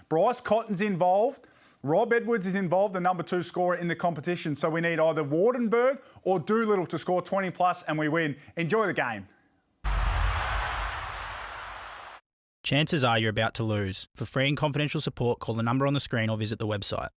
Bryce Cotton's involved. Rob Edwards is involved, the number 2 scorer in the competition. So we need either Wardenberg or Doolittle to score 20 plus and we win. Enjoy the game. Chances are you're about to lose. For free and confidential support, call the number on the screen or visit the website.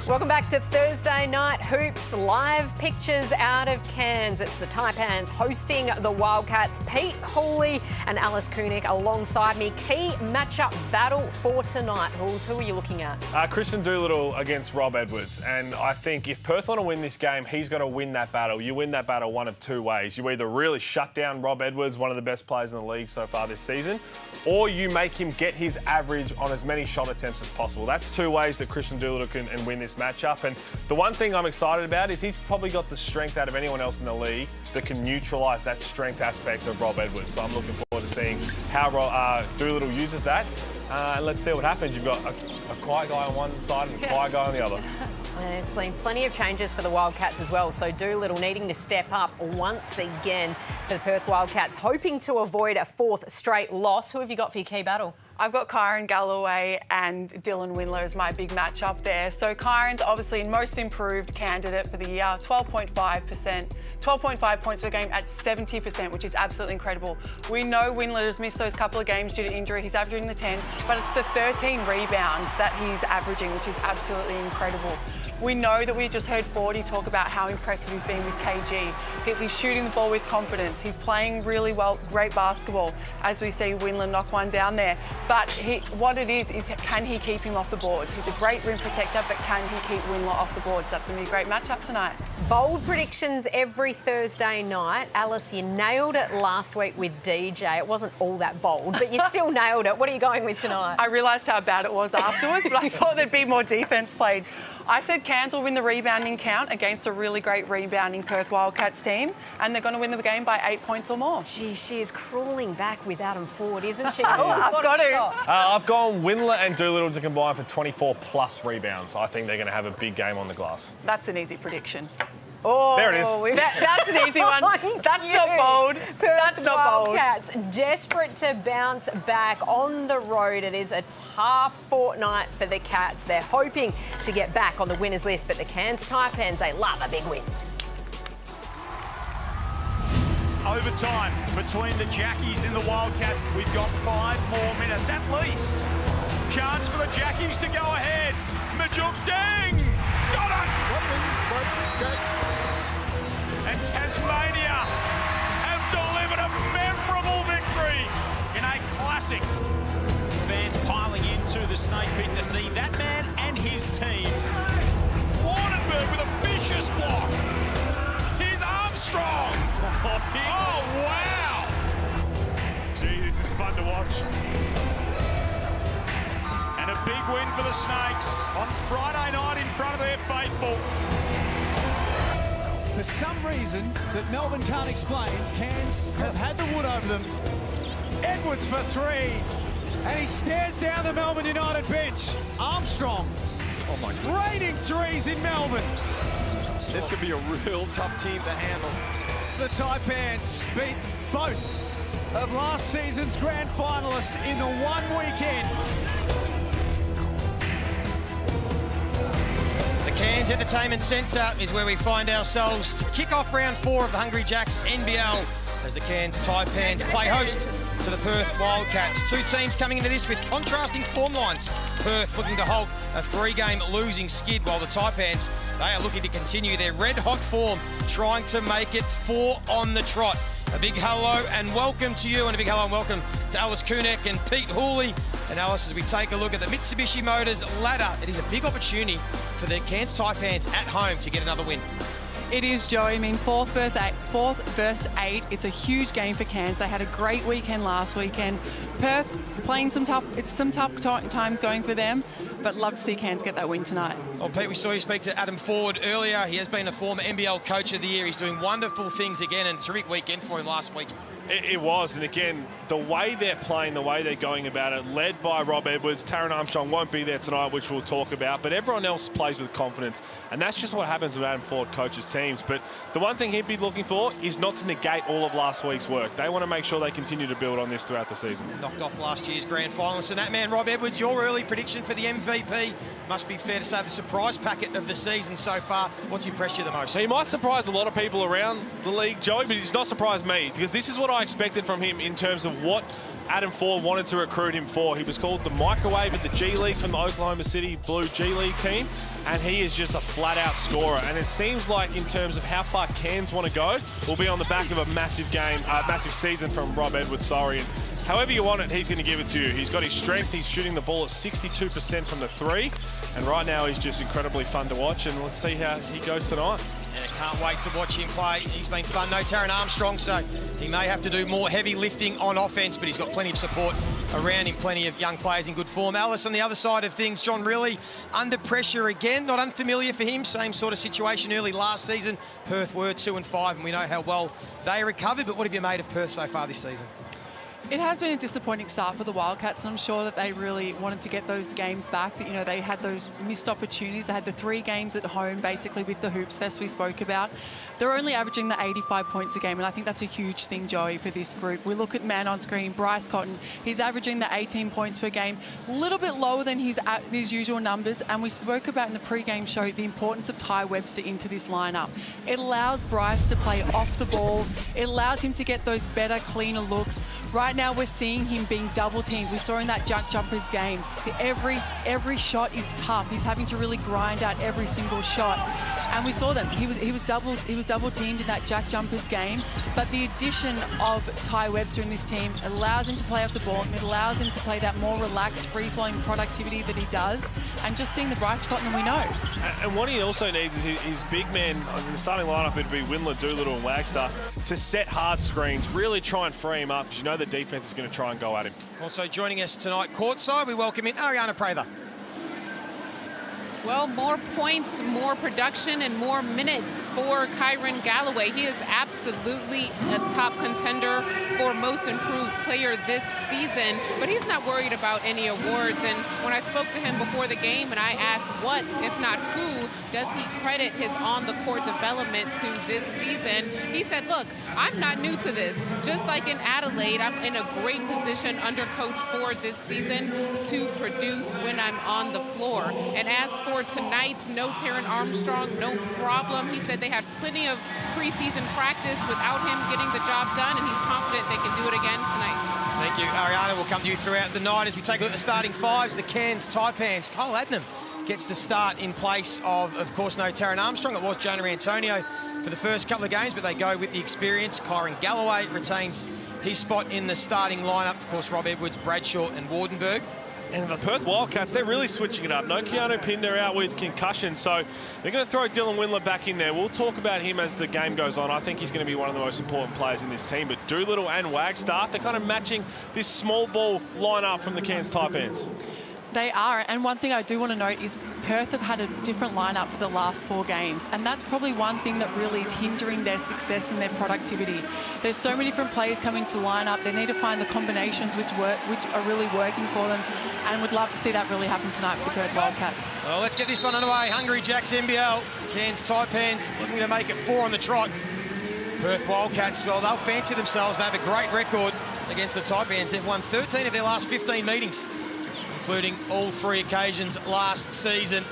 Welcome back to Thursday Night Hoops. Live pictures out of Cairns. It's the Taipans hosting the Wildcats. Pete Hooley and Alice Koenig alongside me. Key matchup battle for tonight. Who are you looking at? Christian Doolittle against Rob Edwards. And I think if Perth want to win this game, he's got to win that battle. You win that battle one of 2 ways. You either really shut down Rob Edwards, one of the best players in the league so far this season, or you make him get his average on as many shot attempts as possible. That's 2 ways that Christian Doolittle can win this matchup. And the one thing I'm excited about is he's probably got the strength out of anyone else in the league that can neutralise that strength aspect of Rob Edwards. So I'm looking forward to seeing how Doolittle uses that. And let's see what happens. You've got a quiet guy on one side and a quiet guy on the other. And there's been plenty of changes for the Wildcats as well. So Doolittle needing to step up once again for the Perth Wildcats, hoping to avoid a 4th straight loss. Who have you got for your key battle? I've got Kyron Galloway and Dylan Windler as my big matchup there. So Kyron's obviously most improved candidate for the year, 12.5 points per game at 70%, which is absolutely incredible. We know Windler has missed those couple of games due to injury. He's averaging the 10, but it's the 13 rebounds that he's averaging, which is absolutely incredible. We know that we just heard Fordy talk about how impressive he's been with KG. He's shooting the ball with confidence. He's playing really well, great basketball, as we see Windler knock one down there. But what it is can he keep him off the boards? He's a great rim protector, but can he keep Windler off the boards? That's going to be a great matchup tonight. Bold predictions every Thursday night. Alice, you nailed it last week with DJ. It wasn't all that bold, but you still nailed it. What are you going with tonight? I realised how bad it was afterwards, but I thought there'd be more defence played. I said Cairns will win the rebounding count against a really great rebounding Perth Wildcats team, and they're going to win the game by 8 points or more. Gee, she is crawling back with Adam Ford, isn't she? I've got to. I've gone Windler and Doolittle to combine for 24 plus rebounds. I think they're going to have a big game on the glass. That's an easy prediction. Oh, there it is. That's an easy one. That's not bold. That's not bold. Wildcats desperate to bounce back on the road. It is a tough fortnight for the Cats. They're hoping to get back on the winners list, but the Cairns Taipans, they love a big win. Overtime between the Jackies and the Wildcats. We've got 5 more minutes at least. Chance for the Jackies to go ahead. Majuk Deng! Got it! And Tasmania have delivered a memorable victory in a classic. Fans piling into the Snake Pit to see that man and his team. Wardenberg with a vicious block. Here's Armstrong. Oh, wow. Gee, this is fun to watch. And a big win for the Snakes on Friday night in front of their faithful. For some reason that Melbourne can't explain, Cairns have had the wood over them. Edwards for 3, and he stares down the Melbourne United bench. Armstrong, raining threes in Melbourne. This could be a real tough team to handle. The Taipans beat both of last season's grand finalists in the one weekend. The Cairns Entertainment Centre is where we find ourselves to kick off round 4 of the Hungry Jacks NBL as the Cairns Taipans play host to the Perth Wildcats. 2 teams coming into this with contrasting form lines. Perth looking to halt a 3-game losing skid, while the Taipans, they are looking to continue their red-hot form, trying to make it 4 on the trot. A big hello and welcome to you, and a big hello and welcome to Alice Koenig and Pete Hooley. And Alice, as we take a look at the Mitsubishi Motors ladder, it is a big opportunity for the Cairns Taipans at home to get another win. It is, Joey. I mean, 4th versus 8. It's a huge game for Cairns. They had a great weekend last weekend. Perth playing some tough times going for them, but love to see Cairns get that win tonight. Well, Pete, we saw you speak to Adam Ford earlier. He has been a former NBL Coach of the Year. He's doing wonderful things again, and a terrific weekend for him last week. It was, and again, the way they're playing, the way they're going about it, led by Rob Edwards. Taron Armstrong won't be there tonight, which we'll talk about, but everyone else plays with confidence, and that's just what happens when Adam Ford coaches teams. But the one thing he'd be looking for is not to negate all of last week's work. They want to make sure they continue to build on this throughout the season. Knocked off last year's grand finalist, and that man, Rob Edwards, your early prediction for the MVP must be fair to say the surprise packet of the season so far. What's impressed you the most? He might surprise a lot of people around the league, Joey, but he's not surprised me, because this is what I expected from him in terms of what Adam Ford wanted to recruit him for. He was called the microwave of the G League from the Oklahoma City Blue G League team, and he is just a flat-out scorer. And it seems like in terms of how far Cairns want to go, will be on the back of a massive game, massive season from Rob Edwards, And however you want it, he's going to give it to you. He's got his strength. He's shooting the ball at 62% from the three. And right now, he's just incredibly fun to watch. And let's see how he goes tonight. Yeah, can't wait to watch him play. He's been fun. No Taron Armstrong, so he may have to do more heavy lifting on offense, but he's got plenty of support around him, plenty of young players in good form. Alice, on the other side of things, John Riley under pressure again. Not unfamiliar for him. Same sort of situation early last season. Perth were 2-5, and we know how well they recovered. But what have you made of Perth so far this season? It has been a disappointing start for the Wildcats, and I'm sure that they really wanted to get those games back. That, you know, they had those missed opportunities. They had the 3 games at home, basically, with the Hoops Fest we spoke about. They're only averaging the 85 points a game, and I think that's a huge thing, Joey, for this group. We look at man on screen, Bryce Cotton. He's averaging the 18 points per game, a little bit lower than his usual numbers, and we spoke about in the pre-game show the importance of Ty Webster into this lineup. It allows Bryce to play off the ball. It allows him to get those better, cleaner looks. Right now, we're seeing him being double-teamed. We saw in that Jack Jumpers game, every shot is tough. He's having to really grind out every single shot. And we saw them. He was double-teamed in that Jack Jumpers game. But the addition of Ty Webster in this team allows him to play off the ball. It allows him to play that more relaxed, free-flowing productivity that he does. And just seeing the Bryce Cotton that we know. And what he also needs is his big man, in the starting lineup, it'd be Windler, Doolittle and Wagstaff, to set hard screens, really try and free him up, because you know the defense is going to try and go at him. Also joining us tonight, courtside, we welcome in Ariana Prather. Well, more points, more production, and more minutes for Kyron Galloway. He is absolutely a top contender for most improved player this season, but he's not worried about any awards. And when I spoke to him before the game and I asked what, if not who, does he credit his on-the-court development to this season, he said, look, I'm not new to this. Just like in Adelaide, I'm in a great position under Coach Ford this season to produce when I'm on the floor. And as for tonight, no Taron Armstrong, no problem. He said they had plenty of preseason practice without him getting the job done, and he's confident they can do it again tonight. Thank you, Ariana. We'll come to you throughout the night as we take a look at the starting fives. The Cairns Taipans. Cole Adnam gets the start in place of course, no Taron Armstrong. It was Jonah Antonio for the first couple of games, but they go with the experience. Kyron Galloway retains his spot in the starting lineup. Of course, Rob Edwards, Bradshaw and Wardenberg. And the Perth Wildcats, they're really switching it up. No Keanu Pinder out with concussion, so they're going to throw Dylan Windler back in there. We'll talk about him as the game goes on. I think he's going to be one of the most important players in this team. But Doolittle and Wagstaff, they're kind of matching this small ball lineup from the Cairns Taipans. They are, and one thing I do want to note is Perth have had a different lineup for the last 4 games, and that's probably one thing that really is hindering their success and their productivity. There's so many different players coming to the lineup. They need to find the combinations which are really working for them, and would love to see that really happen tonight with the Perth Wildcats. Well, let's get this one underway. Hungry Jacks NBL, Cairns Taipans looking to make it 4 on the trot. Perth Wildcats, well, they'll fancy themselves. They have a great record against the Taipans. They've won 13 of their last 15 meetings, including all 3 occasions last season.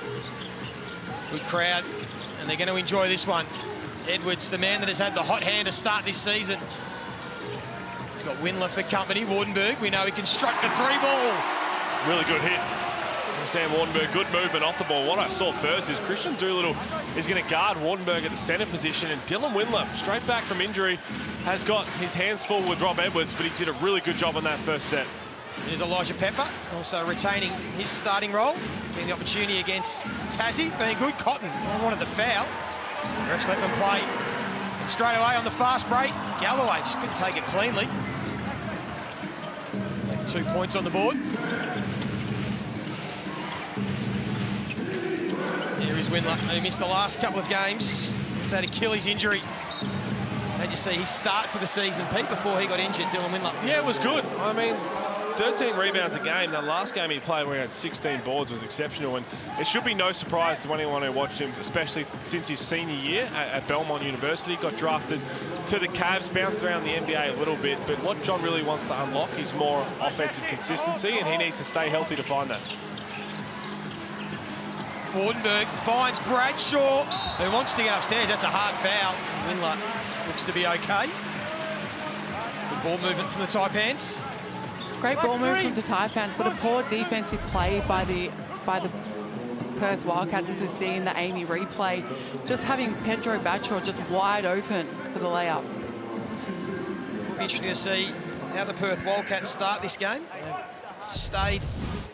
Good crowd, and they're going to enjoy this one. Edwards, the man that has had the hot hand to start this season. He's got Windler for company. Wardenberg, we know he can strike the 3 ball. Really good hit from Sam Wardenberg. Good movement off the ball. What I saw first is Christian Doolittle is going to guard Wardenberg at the centre position, and Dylan Windler, straight back from injury, has got his hands full with Rob Edwards, but he did a really good job on that first set. There's Elijah Pepper, also retaining his starting role, getting the opportunity against Tassie, being good. Cotton wanted the foul. The refs let them play. And straight away on the fast break, Galloway just couldn't take it cleanly. Left 2 points on the board. Here is Windler, who missed the last couple of games with that Achilles injury. How'd you see his start to the season, Pete, before he got injured, Dylan Windler? Yeah, it was good. I mean, 13 rebounds a game. The last game he played where he had 16 boards was exceptional, and it should be no surprise to anyone who watched him, especially since his senior year at Belmont University. Got drafted to the Cavs, bounced around the NBA a little bit, but what John really wants to unlock is more offensive consistency, and he needs to stay healthy to find that. Wardenberg finds Bradshaw, who wants to get upstairs. That's a hard foul. Windler looks to be okay. Good ball movement from the Taipans. Great ball move from the Taipans, but a poor defensive play by the Perth Wildcats, as we see in the Amy replay. Just having Pedro Bradshaw just wide open for the layup. It'll be interesting to see how the Perth Wildcats start this game. They've stayed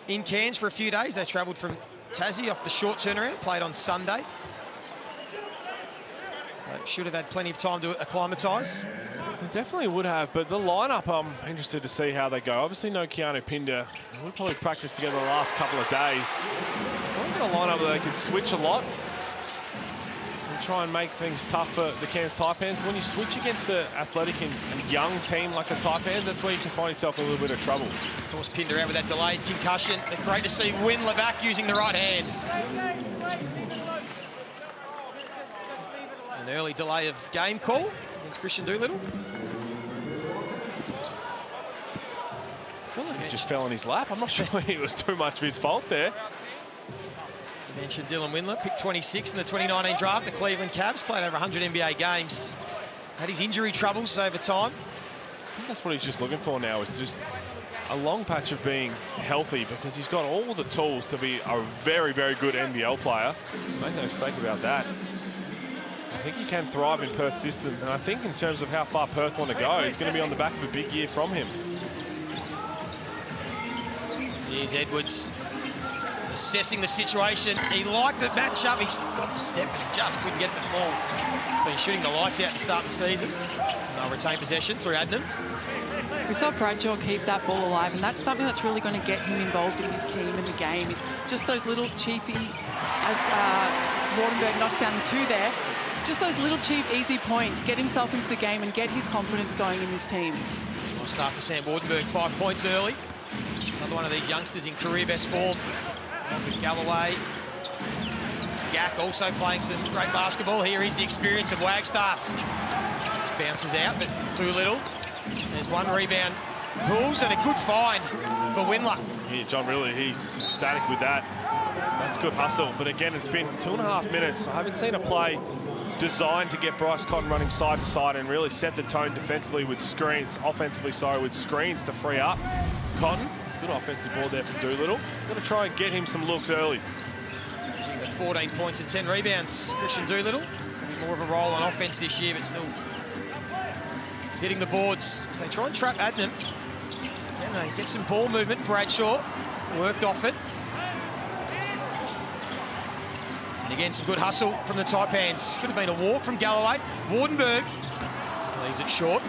in Cairns for a few days. They travelled from Tassie off the short turnaround, played on Sunday. So should have had plenty of time to acclimatise. They definitely would have, but the lineup, I'm interested to see how they go. Obviously, no Keanu Pinder. We probably practiced together the last couple of days. They've got a lineup that they can switch a lot and try and make things tough for the Cairns Taipans. When you switch against the athletic and young team like the Taipans, that's where you can find yourself in a little bit of trouble. Of course, Pinder out with that delayed concussion. But great to see Windler back using the right hand. An early delay of game call against Christian Doolittle. I feel like it just fell in his lap. I'm not sure it was too much of his fault there. You mentioned Dylan Windler, picked 26 in the 2019 draft. The Cleveland Cavs played over 100 NBA games. Had his injury troubles over time. I think that's what he's just looking for now, is just a long patch of being healthy, because he's got all the tools to be a very, very good NBL player. Make no mistake about that. I think he can thrive in Perth's system, and I think in terms of how far Perth want to go, it's going to be on the back of a big year from him. Here's Edwards assessing the situation. He liked the matchup. He's got the step back, just couldn't get it to fall. Been shooting the lights out to start the season. They'll retain possession through Adnan. We saw Bradshaw keep that ball alive, and that's something that's really going to get him involved in his team and the game. Is just those little cheapy, as Wardenberg knocks down the two there, just those little cheap, easy points, get himself into the game and get his confidence going in his team. Nice start for Sam Wardenberg, 5 points early. Another one of these youngsters in career best form. With Galloway. Gack also playing some great basketball. Here is the experience of Wagstaff. Just bounces out, but Doolittle. There's one rebound. Pulls and a good find for Windler. Yeah, John, really, he's ecstatic with that. That's good hustle. But again, it's been 2.5 minutes. I haven't seen a play designed to get Bryce Cotton running side to side and really set the tone defensively with screens, offensively, sorry, with screens to free up Cotton. Good offensive board there for Doolittle. Got to try and get him some looks early. He's got 14 points and 10 rebounds. Christian Doolittle. More of a role on offense this year, but still hitting the boards. So they try and trap Adnan. Can they get some ball movement? Bradshaw worked off it. And again, some good hustle from the Taipans. Could have been a walk from Galloway. Wardenberg leaves it short.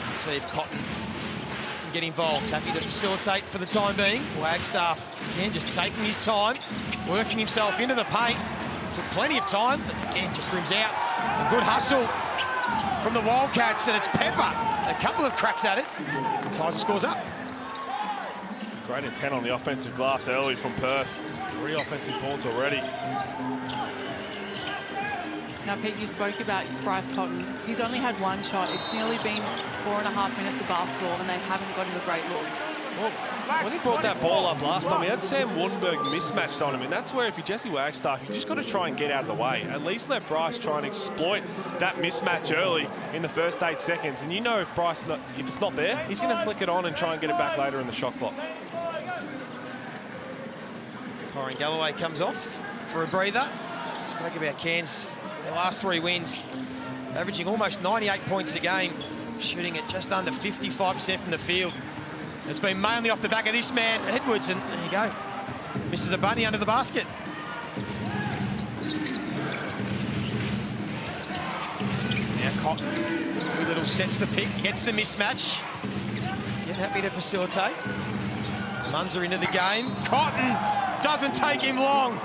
Let's see if Cotton can get involved. Happy to facilitate for the time being. Wagstaff, again, just taking his time, working himself into the paint. Took plenty of time, but again, just rims out. A good hustle from the Wildcats, and it's Pepper. A couple of cracks at it. And ties the scores up. Great intent on the offensive glass early from Perth. 3 offensive boards already. Now, Pete, you spoke about Bryce Cotton. He's only had one shot. It's nearly been 4.5 minutes of basketball, and they haven't got him a great look. Well, when he brought that ball up last time, he had Sam Wardenberg mismatched on him, and that's where if you're Jesse Wagstaff, you just got to try and get out of the way. At least let Bryce try and exploit that mismatch early in the first 8 seconds. And you know if it's not there, he's going to flick it on and try and get it back later in the shot clock. Kyron Galloway comes off for a breather. Spoke about Cairns, their last 3 wins, averaging almost 98 points a game, shooting at just under 55% from the field. It's been mainly off the back of this man, Edwards, and there you go. Misses a bunny under the basket. Now Cotton, Doolittle sets the pick, gets the mismatch. Again, happy to facilitate. Munzer into the game. Cotton doesn't take him long.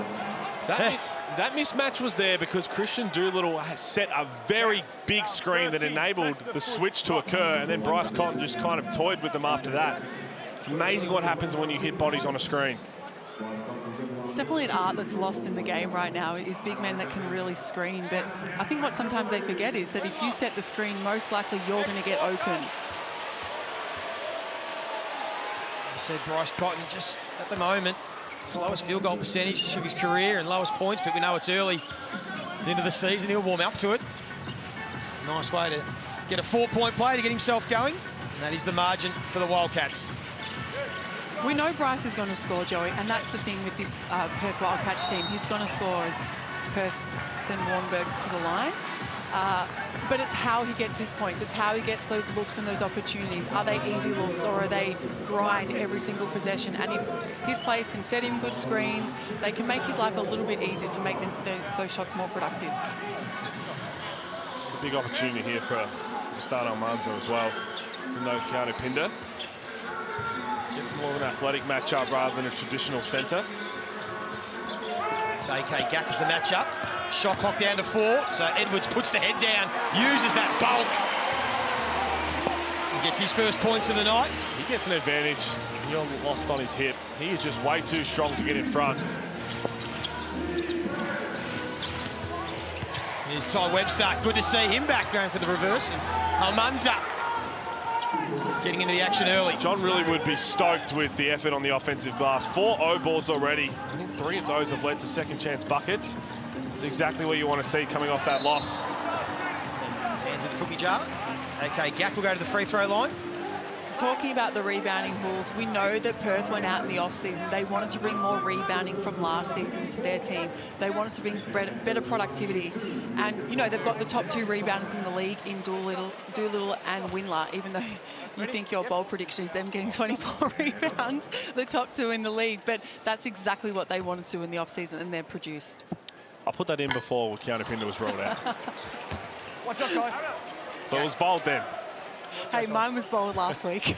That mismatch was there because Christian Doolittle has set a very big screen that enabled the switch to occur, and then Bryce Cotton just kind of toyed with them after that. It's amazing what happens when you hit bodies on a screen. It's definitely an art that's lost in the game right now, is big men that can really screen. But I think what sometimes they forget is that if you set the screen, most likely you're going to get open. I said Bryce Cotton just at the moment, his lowest field goal percentage of his career and lowest points, but we know it's early at the end of the season. He'll warm up to it. Nice way to get a 4-point play to get himself going. And that is the margin for the Wildcats. We know Bryce is going to score, Joey, and that's the thing with this Perth Wildcats team. He's going to score as Perth send Warnberg to the line. But it's how he gets his points. It's how he gets those looks and those opportunities. Are they easy looks or are they grind every single possession? And if his players can set him good screens, they can make his life a little bit easier to make those shots more productive. It's a big opportunity here for Stano Munzer as well. No Keanu Pinder. Gets more of an athletic matchup rather than a traditional centre. It's AK Gack is the matchup. Shot clock down to 4, so Edwards puts the head down, uses that bulk. He gets his first points of the night. He gets an advantage. You're lost on his hip. He is just way too strong to get in front. Here's Ty Webster. Good to see him back going for the reverse. Almanza getting into the action early. John really would be stoked with the effort on the offensive glass. 4 O boards already. I think 3 of those have led to second chance buckets. It's exactly what you want to see coming off that loss. Hands in the cookie jar. AK Gack will go to the free throw line. Talking about the rebounding rules, we know that Perth went out in the off-season. They wanted to bring more rebounding from last season to their team. They wanted to bring better productivity. And, you know, they've got the top 2 rebounders in the league in Doolittle and Windler, even though you think your bold prediction is them getting 24 rebounds, the top 2 in the league. But that's exactly what they wanted to do in the off-season, and they're produced. I'll put that in before Keanu Pinder was rolled out. Watch out, guys. So it was bold then. Hey, mine was bold last week.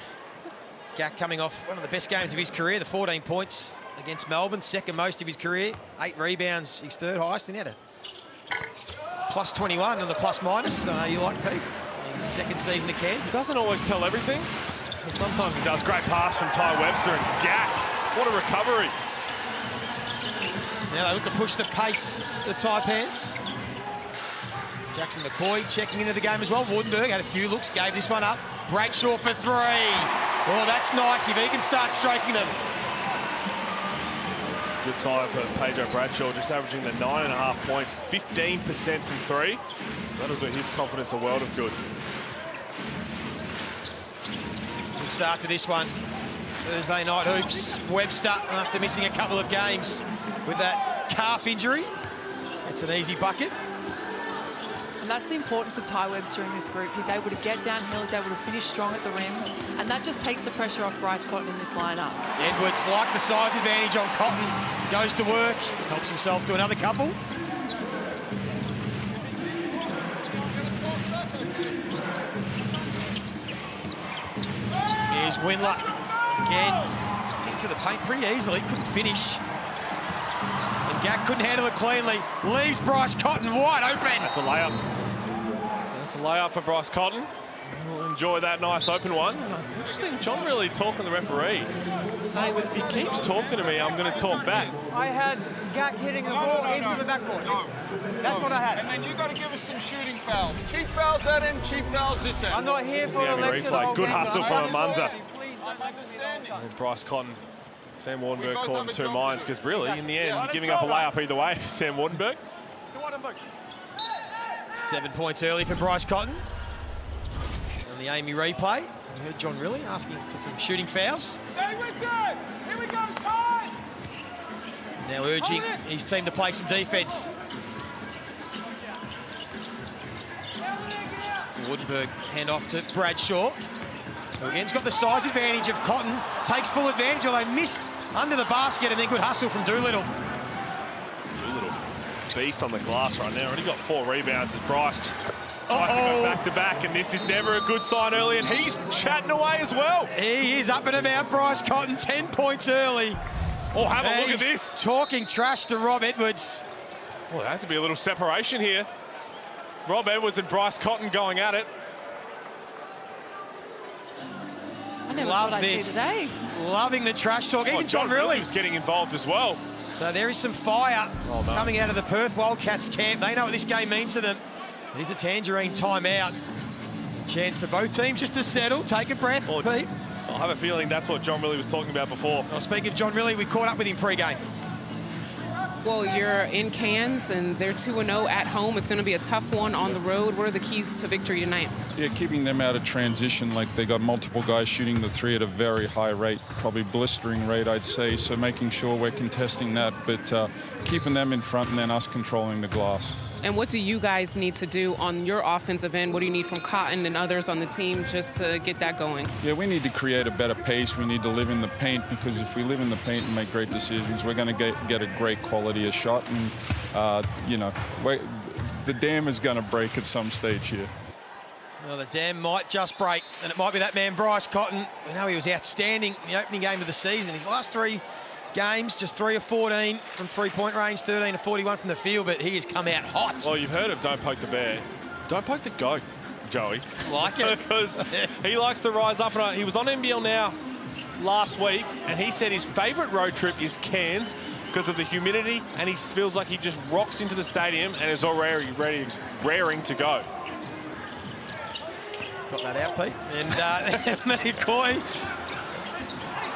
Gack coming off one of the best games of his career, the 14 points against Melbourne, second most of his career, 8 rebounds, his third highest, and he had a plus 21 on the plus minus. I know you like Pete in his second season at Cairns. He doesn't always tell everything, but sometimes he does. Great pass from Ty Webster and Gack. What a recovery. Now they look to push the pace, the Taipans. Jackson McCoy checking into the game as well. Wardenberg had a few looks, gave this one up. Bradshaw for 3. Oh, that's nice if he can start stroking them. It's a good side for Pedro Bradshaw, just averaging the 9.5 points, 15% from 3. So that'll do his confidence a world of good. Good start to this one. Thursday night hoops. Webster, after missing a couple of games with that calf injury. It's an easy bucket. And that's the importance of Ty Webster in this group. He's able to get downhill, he's able to finish strong at the rim, and that just takes the pressure off Bryce Cotton in this lineup. Edwards, like the size advantage on Cotton, goes to work, helps himself to another couple. Here's Windler. Again, into the paint pretty easily, couldn't finish. And Gack couldn't handle it cleanly. Leaves Bryce Cotton wide open. That's a layup. That's a layup for Bryce Cotton. We'll enjoy that nice open one. Interesting, John really talking to the referee, saying that if he keeps talking to me, I'm going to talk back. I had Gack hitting the ball into the backboard. That's what I had. And then you got to give us some shooting fouls. Cheap fouls that end, cheap fouls this end. I'm not here for a lecture. Replay. Good hustle from Almanza. I'm understanding. And Bryce Cotton, Sam Wardenberg caught in 2 minds because really, in the end, you're giving up a layup either way for Sam Wardenberg. 7 points early for Bryce Cotton. And the Amy replay. You heard John Riley asking for some shooting fouls. Stay with that. Here we go, time. Now urging his team to play some defence. Wardenberg hand off to Bradshaw. Who again's got the size advantage of Cotton. Takes full advantage, although missed under the basket, and then good hustle from Doolittle. Doolittle, beast on the glass right now. Already got 4 rebounds as Bryce go back-to-back, and this is never a good sign early, and he's chatting away as well. He is up and about. Bryce Cotton, 10 points early. Oh, have a look at this. Talking trash to Rob Edwards. Well, there has to be a little separation here. Rob Edwards and Bryce Cotton going at it. I never thought I'd see today. Loving the trash talk. Even John Riley was getting involved as well. So there is some fire coming out of the Perth Wildcats camp. They know what this game means to them. It is a Tangerine timeout. Chance for both teams just to settle, take a breath, Pete. I have a feeling that's what John Riley was talking about before. Well, speaking of John Riley, we caught up with him pre-game. Well, you're in Cairns and they're 2-0 at home. It's going to be a tough one on the road. What are the keys to victory tonight? Yeah, keeping them out of transition. Like, they got multiple guys shooting the three at a very high rate, probably blistering rate, I'd say. So making sure we're contesting that, but keeping them in front and then us controlling the glass. And what do you guys need to do on your offensive end? What do you need from Cotton and others on the team just to get that going? Yeah, we need to create a better pace. We need to live in the paint, because if we live in the paint and make great decisions, we're going to get a great quality of shot. And, you know, the dam is going to break at some stage here. Well, the dam might just break, and it might be that man, Bryce Cotton. We know he was outstanding in the opening game of the season. His last 3 games, just 3 of 14 from three-point range, 13 of 41 from the field, but he has come out hot. Well, you've heard of don't poke the bear. Don't poke the goat, Joey. Like it. Because he likes to rise up. And he was on NBL Now last week, and he said his favourite road trip is Cairns because of the humidity, and he feels like he just rocks into the stadium and is already raring to go. Got that out, Pete. And McCoy.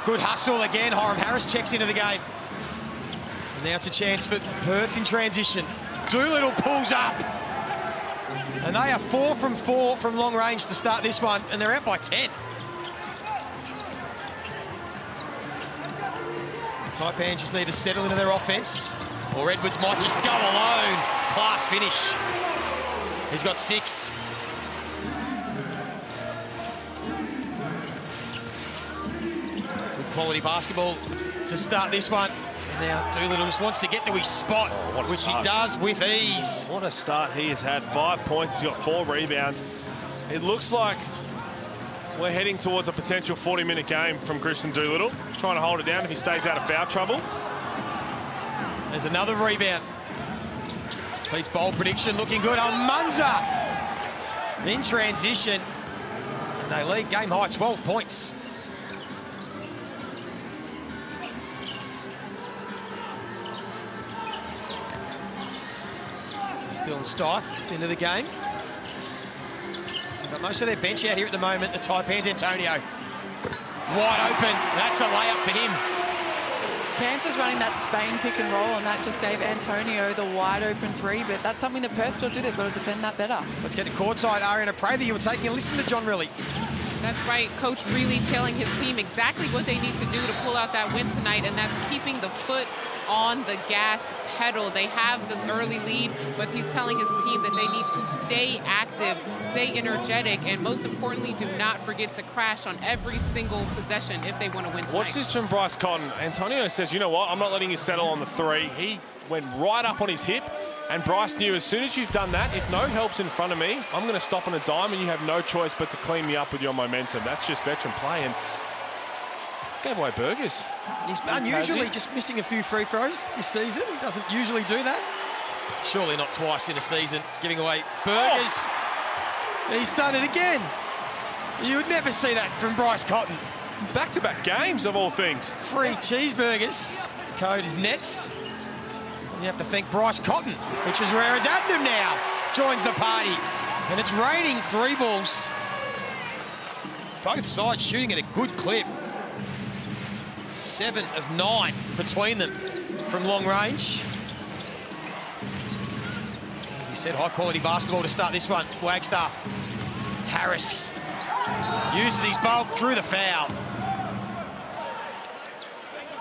Good hustle again. Hiram Harris checks into the game. And now it's a chance for Perth in transition. Doolittle pulls up. And they are 4 from 4 from long range to start this one, and they're out by 10. The Taipans just need to settle into their offense, or Edwards might just go alone. Class finish. He's got 6. Quality basketball to start this one. Now Doolittle just wants to get to his spot, which he does with ease. What a start he has had. 5 points, he's got 4 rebounds. It looks like we're heading towards a potential 40-minute game from Christian Doolittle. Trying to hold it down if he stays out of foul trouble. There's another rebound. Pete's bold prediction looking good. Almanza in transition. And they lead game high 12 points. Still Stith into the game. Got most of their bench out here at the moment. The Taipans, Antonio. Wide open. That's a layup for him. Cairns is running that Spain pick and roll, and that just gave Antonio the wide open 3, but that's something that Perth's got to do. They've got to defend that better. Let's get to courtside. Ariana, pray that you were taking a listen to John Riley. That's right. Coach really telling his team exactly what they need to do to pull out that win tonight, and that's keeping the foot on the gas pedal. They have the early lead, but he's telling his team that they need to stay active, stay energetic, and most importantly, do not forget to crash on every single possession if they want to win tonight. Watch this from Bryce Cotton. Antonio says, you know what, I'm not letting you settle on the 3. He went right up on his hip, and Bryce knew as soon as you've done that, if no help's in front of me, I'm going to stop on a dime, and you have no choice but to clean me up with your momentum. That's just veteran play, and gave away burgers. He's unusually just missing a few free throws this season. He doesn't usually do that. Surely not twice in a season, giving away burgers. Oh. He's done it again. You would never see that from Bryce Cotton. Back-to-back games, of all things. Free cheeseburgers. Code is nets. And you have to thank Bryce Cotton, which is rare as Adnam now joins the party. And it's raining 3 balls. Both sides shooting at a good clip. 7 of 9 between them from long range. As we said, high-quality basketball to start this one. Wagstaff. Harris uses his bulk, drew the foul.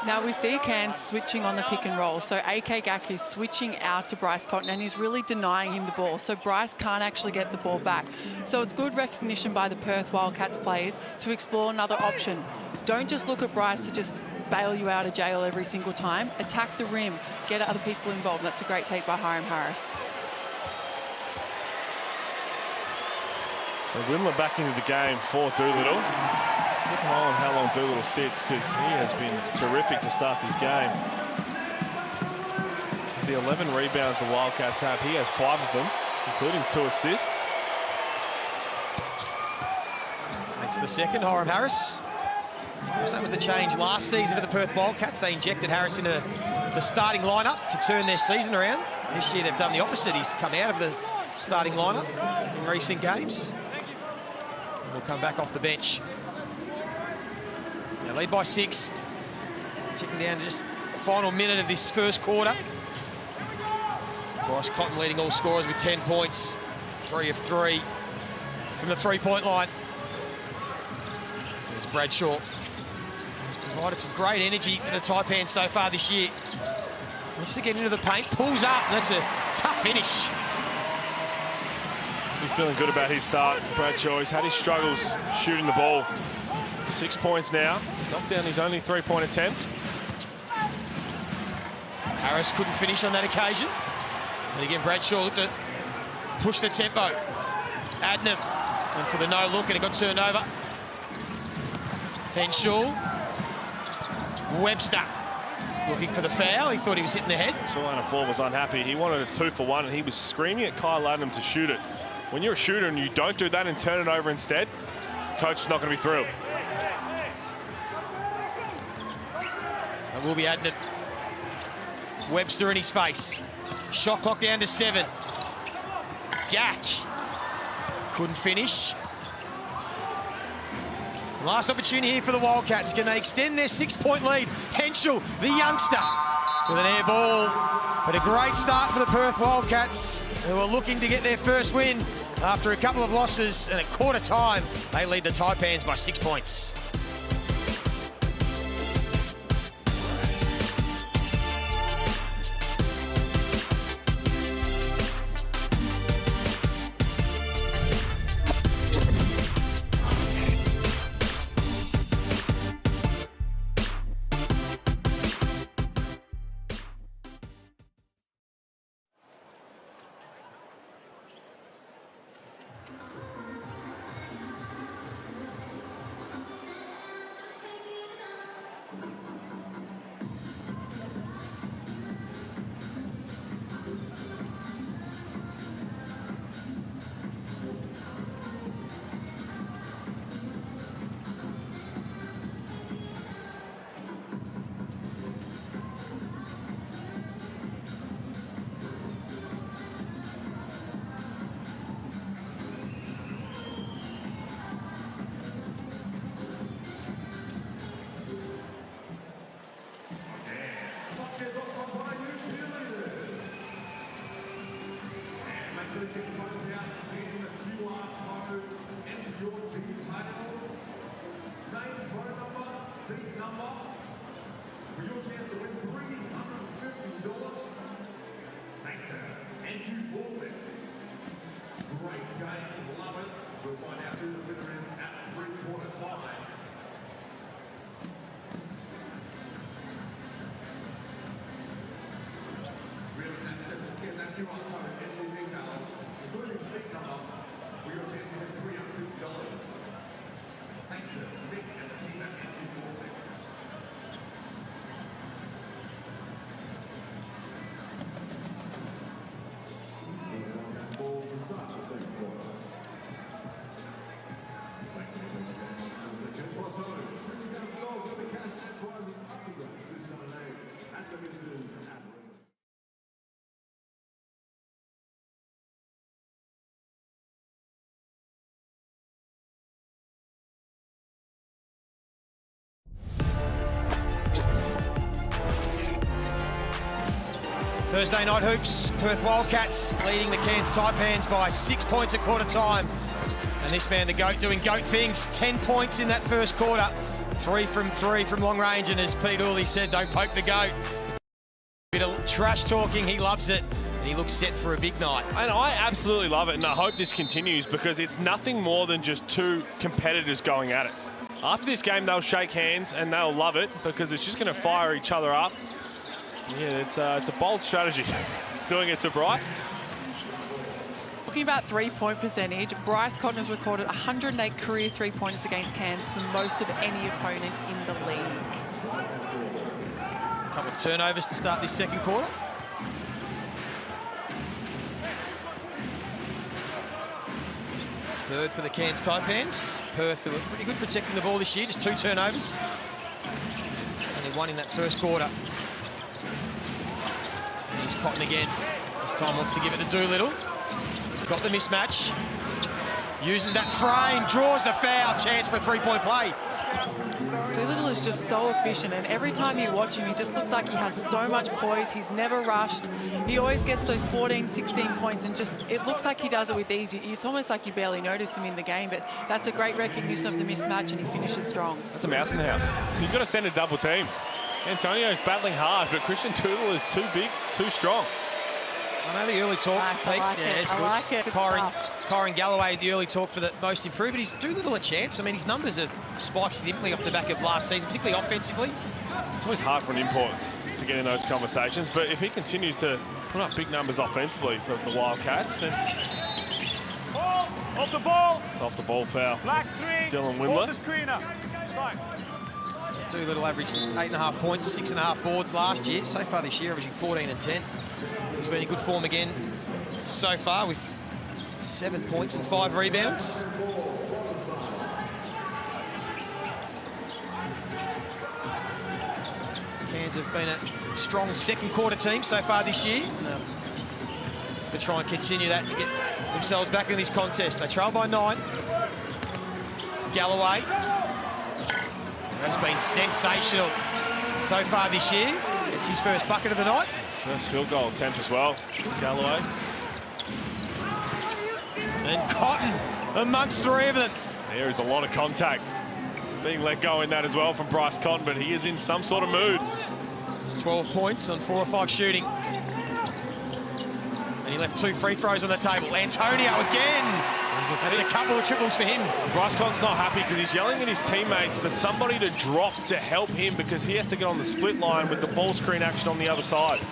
Now we see Cairns switching on the pick and roll. So AK Gak is switching out to Bryce Cotton, and he's really denying him the ball. So Bryce can't actually get the ball back. So it's good recognition by the Perth Wildcats players to explore another option. Don't just look at Bryce to just bail you out of jail every single time. Attack the rim, get other people involved. That's a great take by Hiram Harris. So Windler back into the game for Doolittle. Keep an eye on how long Doolittle sits, because he has been terrific to start this game. The 11 rebounds the Wildcats have, he has 5 of them, including 2 assists. Thanks to the second, Hiram Harris. That was the change last season for the Perth Wildcats. They injected Harris into the starting lineup to turn their season around. This year they've done the opposite. He's come out of the starting lineup in recent games. And will come back off the bench. Now lead by 6. Ticking down to just the final minute of this first quarter. Bryce Cotton leading all scorers with 10 points. 3 of 3 from the three-point line. There's Bradshaw. He's provided some great energy to the Taipans so far this year. Wants to get into the paint, pulls up, and that's a tough finish. He's feeling good about his start, Bradshaw. He's had his struggles shooting the ball. 6 points now. Knocked down his only three-point attempt. Harris couldn't finish on that occasion. And again, Bradshaw looked to push the tempo. Adnam went for the no look, and it got turned over. Henshaw. Webster looking for the foul. He thought he was hitting the head. Solana Ford was unhappy. He wanted a 2 for 1, and he was screaming at Kyle Adnam to shoot it. When you're a shooter and you don't do that and turn it over instead, coach is not going to be thrilled. It will be Adnam. Webster in his face. Shot clock down to 7. Gack couldn't finish. Last opportunity here for the Wildcats. Can they extend their 6-point lead? Henschel, the youngster, with an air ball. But a great start for the Perth Wildcats, who are looking to get their first win after a couple of losses. And at quarter time, they lead the Taipans by 6 points. Thursday night hoops, Perth Wildcats leading the Cairns Taipans by 6 points at quarter time. And this man, the GOAT, doing GOAT things. 10 points in that first quarter. 3 from 3 from long range. And as Pete Ooley said, don't poke the GOAT. Bit of trash talking, he loves it. And he looks set for a big night. And I absolutely love it, and I hope this continues, because it's nothing more than just two competitors going at it. After this game, they'll shake hands and they'll love it, because it's just going to fire each other up. Yeah, it's a bold strategy, doing it to Bryce. Talking about three-point percentage, Bryce Cotton has recorded 108 career three-pointers against Cairns, the most of any opponent in the league. A couple of turnovers to start this second quarter. Third for the Cairns Taipans. Perth, who are pretty good protecting the ball this year, just 2 turnovers. Only 1 in that first quarter. And here's Cotton again. This time wants to give it to Doolittle. Got the mismatch. Uses that frame, draws the foul. Chance for a three-point play. Doolittle is just so efficient, and every time you watch him, he just looks like he has so much poise. He's never rushed. He always gets those 14, 16 points, and just it looks like he does it with ease. It's almost like you barely notice him in the game, but that's a great recognition of the mismatch, and he finishes strong. That's a mouse in the house. You've got to send a double team. Antonio's battling hard, but Christian Doolittle is too big, too strong. I know the early talk. Nice, I like it. I like it. Kyron Galloway, the early talk for the most improved, but he's Doolittle a chance. I mean, his numbers are spiked simply off the back of last season, particularly offensively. It's always hard for an import to get in those conversations, but if he continues to put up big numbers offensively for the Wildcats, then... Ball, off the ball. It's off the ball foul. Black 3. Dylan Windler. Hold the screener. Fine. Doolittle averaged 8.5 points, 6.5 boards last year. So far this year, averaging 14 and 10. He's been in good form again so far with 7 points and 5 rebounds. Cairns have been a strong second quarter team so far this year. To try and continue that to get themselves back in this contest. They trail by 9. Galloway has been sensational so far this year. It's his first bucket of the night. First field goal attempt as well, Galloway. And Cotton amongst 3 of them. There is a lot of contact being let go in that as well from Bryce Cotton, but he is in some sort of mood. It's 12 points on 4 or 5 shooting. And he left 2 free throws on the table. Antonio again. That's a couple of triples for him. Bryce Cotton's not happy because he's yelling at his teammates for somebody to drop to help him because he has to get on the split line with the ball screen action on the other side.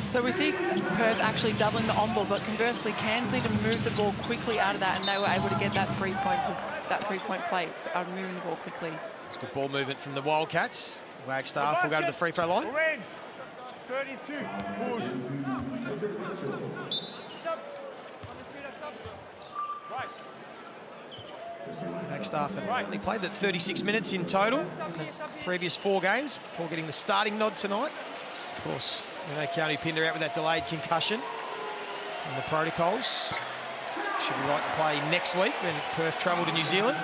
So we see Perth actually doubling the on-ball, but conversely, Cairns need to move the ball quickly out of that, and they were able to get that three-point play out of moving the ball quickly. It's good ball movement from the Wildcats. Wagstaff will go to the free throw line. Orange. 32. Wagstaff had only played at 36 minutes in total in the previous 4 games before getting the starting nod tonight. Of course, we know Keanu Pinder out with that delayed concussion and the protocols. Should be right to play next week when Perth travel to New Zealand.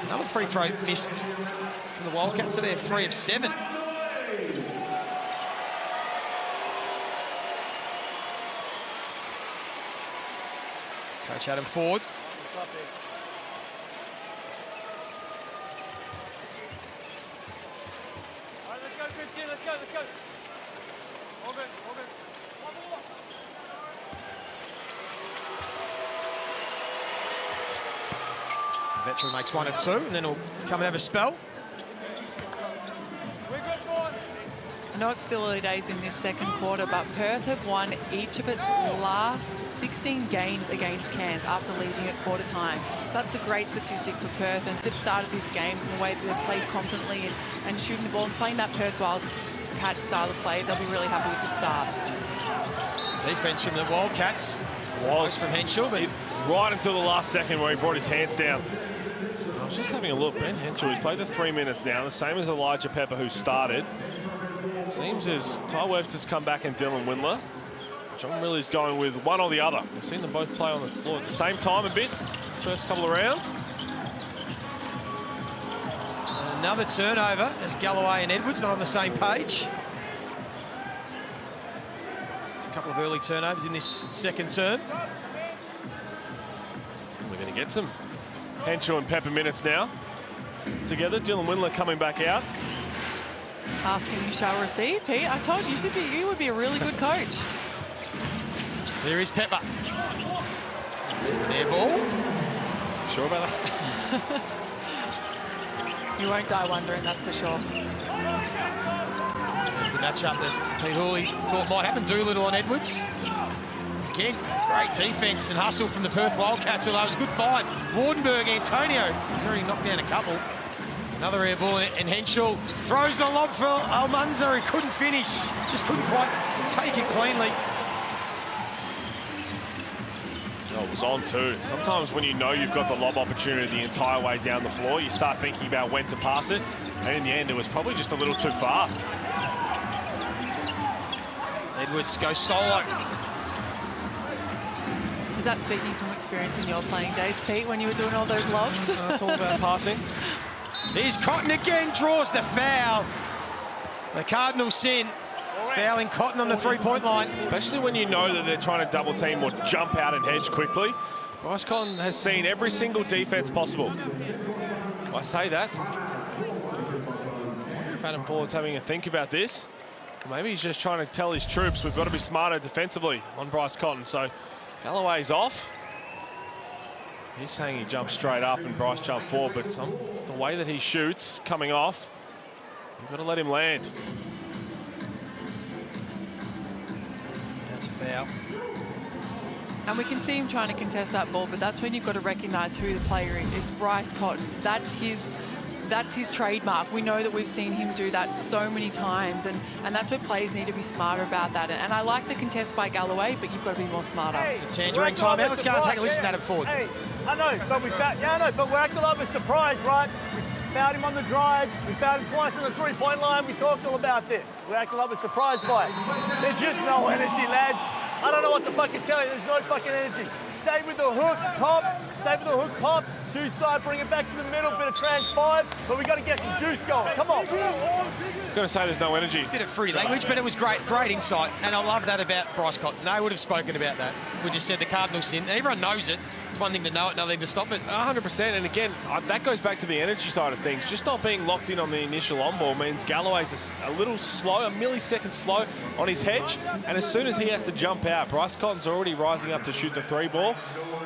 Another free throw missed from the Wildcats, so they're 3 of 7. Coach Adam Ford. All right, let's go, Christian. Let's go. All good. One more. Veteran makes 1 of 2, and then he'll come and have a spell. We're good, boys. I know it's still early days in this second quarter, but Perth have won each of its last 16 games against Cairns after leading at quarter time. So that's a great statistic for Perth, and they've started this game in the way that they've played confidently and shooting the ball and playing that Perth Wildcats style of play. They'll be really happy with the start. Defense from the Wildcats was from Henschel, but right until the last second where he brought his hands down. I was just having a look. Ben Henschel, he's played the 3 minutes now, the same as Elijah Pepper, who started. Seems as Ty Webster's come back and Dylan Windler. John Miller's going with one or the other. We've seen them both play on the floor at the same time a bit, first couple of rounds. Another turnover as Galloway and Edwards not on the same page. A couple of early turnovers in this second term. We're going to get some Henschel and Pepper minutes now. Together, Dylan Windler coming back out. Asking you shall receive, Pete. I told you, you would be a really good coach. There is Pepper. There's an air ball. Sure about that? You won't die wondering, that's for sure. There's the matchup that Pete Hooley thought might happen. Doolittle on Edwards. again, great defence and hustle from the Perth Wildcats, although it was a good find. Wardenberg, Antonio, he's already knocked down a couple. Another air ball, and Henschel throws the lob for Almanza, who couldn't finish, just couldn't quite take it cleanly. Oh, it was on too. Sometimes when you know you've got the lob opportunity the entire way down the floor, you start thinking about when to pass it, and in the end, it was probably just a little too fast. Edwards goes solo. Was that speaking from experience in your playing days, Pete, when you were doing all those lobs? It's all about passing. Here's Cotton again, draws the foul. The Cardinals sin, fouling Cotton on the three-point line. Especially when you know that they're trying to double team or jump out and hedge quickly. Bryce Cotton has seen every single defense possible. I say that. If Adam Ford's having a think about this, maybe he's just trying to tell his troops we've got to be smarter defensively on Bryce Cotton. So Galloway's off. He's saying he jumped straight up and Bryce jumped forward, but the way that he shoots coming off, you've got to let him land. That's a foul. And we can see him trying to contest that ball, but that's when you've got to recognise who the player is. It's Bryce Cotton. That's his trademark. We know that we've seen him do that so many times, and that's where players need to be smarter about that. And I like the contest by Galloway, but you've got to be more smarter. Hey, Tangerine timeout. Let's go and take a listen to Adam Ford. Hey, I know, but but we're acting like we're surprised, right? We fouled him on the drive. We fouled him twice on the three-point line. We talked all about this. We're acting like we're surprised by it. There's just no energy, lads. I don't know what to fucking tell you. There's no fucking energy. Stay with the hook, pop. Stay with the hook, pop. Two side, bring it back to the middle. Bit of transpire, but we got to get some juice going. Come on. Going to say there's no energy. Bit of free language, but it was great insight, and I love that about Bryce Cotton. They would have spoken about that. We just said the Cardinals sin. Everyone knows it. It's one thing to know it, another thing to stop it. 100%, and again, that goes back to the energy side of things. Just not being locked in on the initial on-ball means Galloway's a little slow, a millisecond slow on his hedge, and as soon as he has to jump out, Bryce Cotton's already rising up to shoot the three ball.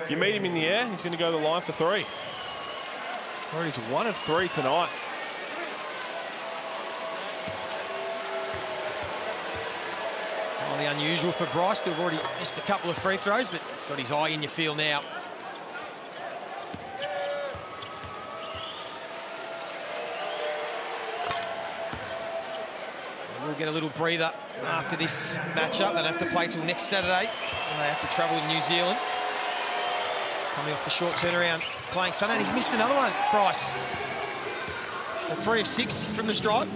You meet him in the air, he's going to go to the line for three. Or he's 1 of 3 tonight. Highly unusual for Bryce to have already missed a couple of free throws, but got his eye in your field now. We'll get a little breather after this matchup. They don't have to play till next Saturday, and they have to travel to New Zealand. Coming off the short turnaround, playing Sunday, and he's missed another one, Bryce. So 3 of 6 from the stripe.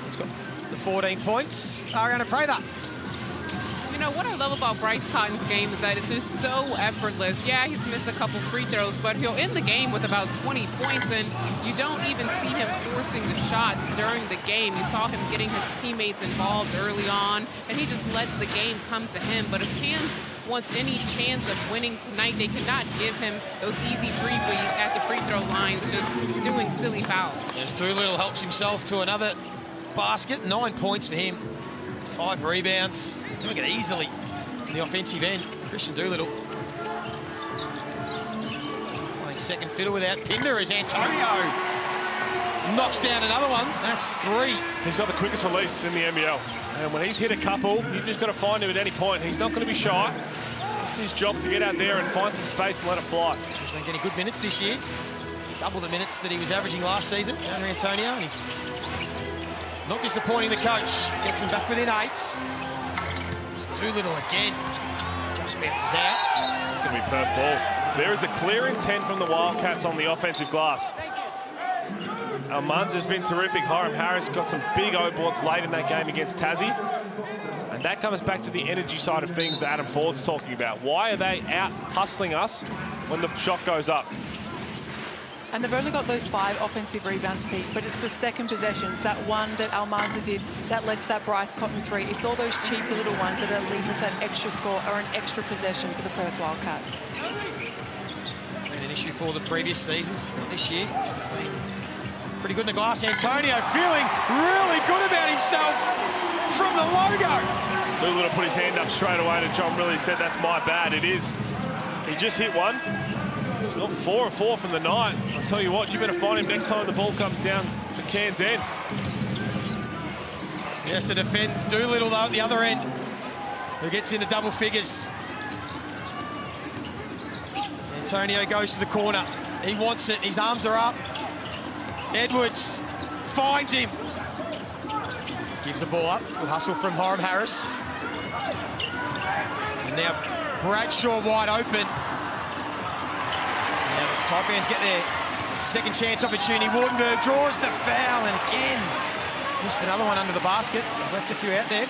He's got the 14 points. Ariana Prather. You know, what I love about Bryce Cotton's game is that it's just so effortless. Yeah, he's missed a couple free throws, but he'll end the game with about 20 points, and you don't even see him forcing the shots during the game. You saw him getting his teammates involved early on, and he just lets the game come to him. But if Cairns wants any chance of winning tonight, they cannot give him those easy freebies at the free throw lines, just doing silly fouls. As Doolittle helps himself to another basket, 9 points for him, 5 rebounds. Doing it easily in the offensive end. Christian Doolittle playing second fiddle without Pinder as Antonio knocks down another one. That's 3. He's got the quickest release in the NBL. And when he's hit a couple, you've just got to find him at any point. He's not going to be shy. It's his job to get out there and find some space and let it fly. He's been getting good minutes this year. Double the minutes that he was averaging last season, Antonio. And he's not disappointing the coach. Gets him back within 8. Doolittle again, just bounces out. It's going to be Perth ball. There is a clear intent from the Wildcats on the offensive glass. Almanza's been terrific. Hiram Harris got some big O-boards late in that game against Tassie. And that comes back to the energy side of things that Adam Ford's talking about. Why are they out hustling us when the shot goes up? And they've only got those 5 offensive rebounds, Pete, but it's the second possessions, that one that Almanza did that led to that Bryce Cotton 3. It's all those cheaper little ones that are leading to that extra score or an extra possession for the Perth Wildcats. Been an issue for the previous seasons, but this year, pretty good in the glass. Antonio feeling really good about himself from the logo. Doolittle put his hand up straight away and John really said, that's my bad. It is. He just hit one. He's got 4 of 4 from the night. I'll tell you what, you better find him next time the ball comes down the Cairns end. He has to defend Doolittle, though, at the other end. who gets into double figures. Antonio goes to the corner. He wants it. His arms are up. Edwards finds him. Gives the ball up. Good hustle from Hiram Harris. And now Bradshaw wide open. Now the Taipans get their second chance opportunity. Wardenberg draws the foul, and again missed another one under the basket. Left a few out there.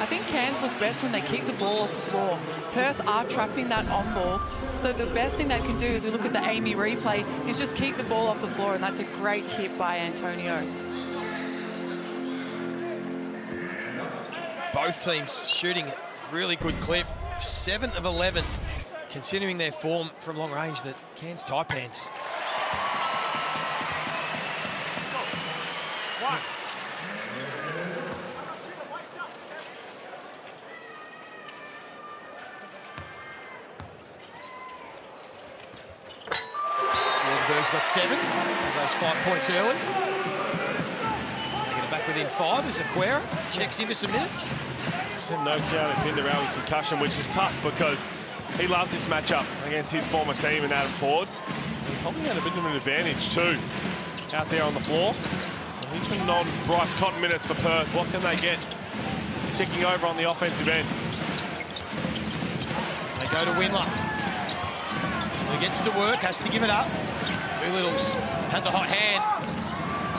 I think Cairns look best when they keep the ball off the floor. Perth are trapping that on ball, so the best thing they can do as we look at the Amy replay is just keep the ball off the floor, and that's a great hit by Antonio. Both teams shooting a really good clip. 7 of 11, continuing their form from long range, the Cairns Taipans. Wardenberg's got 7, those 5 points early. Taking it back within 5 as Aquera checks in for some minutes. No count and pinned around with concussion, which is tough because he loves this matchup against his former team and Adam Ford. He probably had a bit of an advantage too out there on the floor. So here's some non-Bryce Cotton minutes for Perth. What can they get ticking over on the offensive end? They go to Windler. He gets to work, has to give it up. Doolittle's had the hot hand.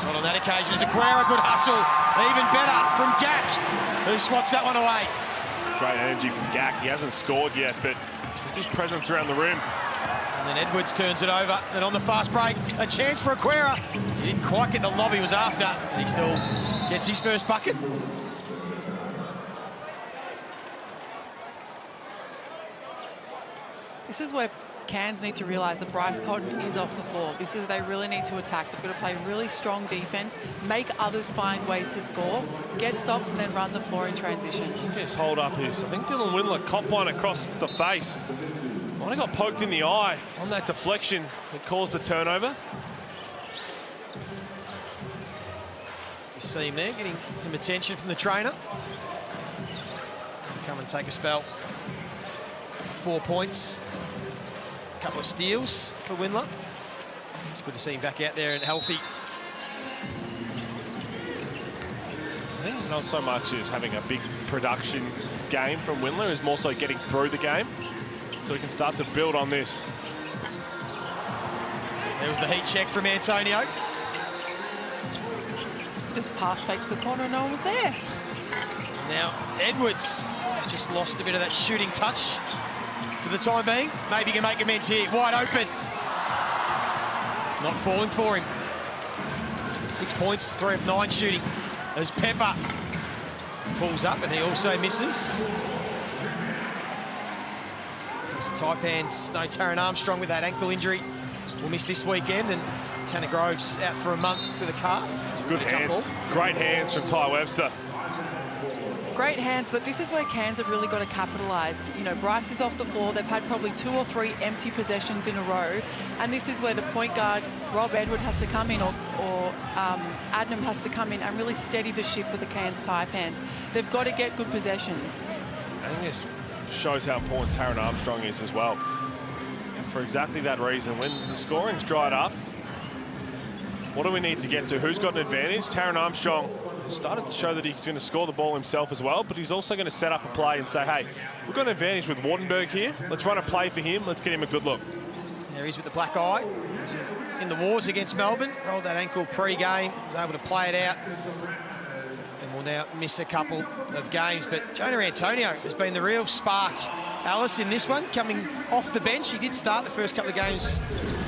Not on that occasion. It's Aquera, good hustle. Even better from Gack, who swats that one away. Great energy from Gack. He hasn't scored yet, but just his presence around the rim. And then Edwards turns it over. And on the fast break, a chance for Aquera. He didn't quite get the lob he was after, and he still gets his first bucket. This is where Cairns need to realise that Bryce Cotton is off the floor. This is where they really need to attack. They've got to play really strong defence, make others find ways to score, get stops, and then run the floor in transition. His hold up is, I think Dylan Windler copped one across the face. Might have got poked in the eye on that deflection that caused the turnover. You see him there getting some attention from the trainer. Come and take a spell. 4 points. A couple of steals for Windler. It's good to see him back out there and healthy. I think not so much as having a big production game from Windler, is more so getting through the game so he can start to build on this. There was the heat check from Antonio. Just pass fake to the corner and no one was there. Now Edwards has just lost a bit of that shooting touch for the time being. Maybe he can make amends here. Wide open. Not falling for him. Just 6 points, 3 of 9 shooting. As Pepper pulls up and he also misses. The Taipans, no Taron Armstrong with that ankle injury. Will miss this weekend, and Tanner Groves out for a month with a calf. Good hands. Great hands from Ty Webster. Great hands, but this is where Cairns have really got to capitalise. You know, Bryce is off the floor. They've had probably 2 or 3 empty possessions in a row, and this is where the point guard, Rob Edward, has to come in, or Adnam has to come in and really steady the ship for the Cairns Taipans. They've got to get good possessions. I think this shows how important Taron Armstrong is as well. And for exactly that reason, when the scoring's dried up, what do we need to get to? Who's got an advantage? Taron Armstrong started to show that he's going to score the ball himself as well, but he's also going to set up a play and say, hey, we've got an advantage with Wardenberg here. Let's run a play for him. Let's get him a good look. There he is with the black eye. He was in the wars against Melbourne. Rolled that ankle pre-game. Was able to play it out. And will now miss a couple of games. But Jonah Antonio has been the real spark. Alice in this one, coming off the bench. He did start the first couple of games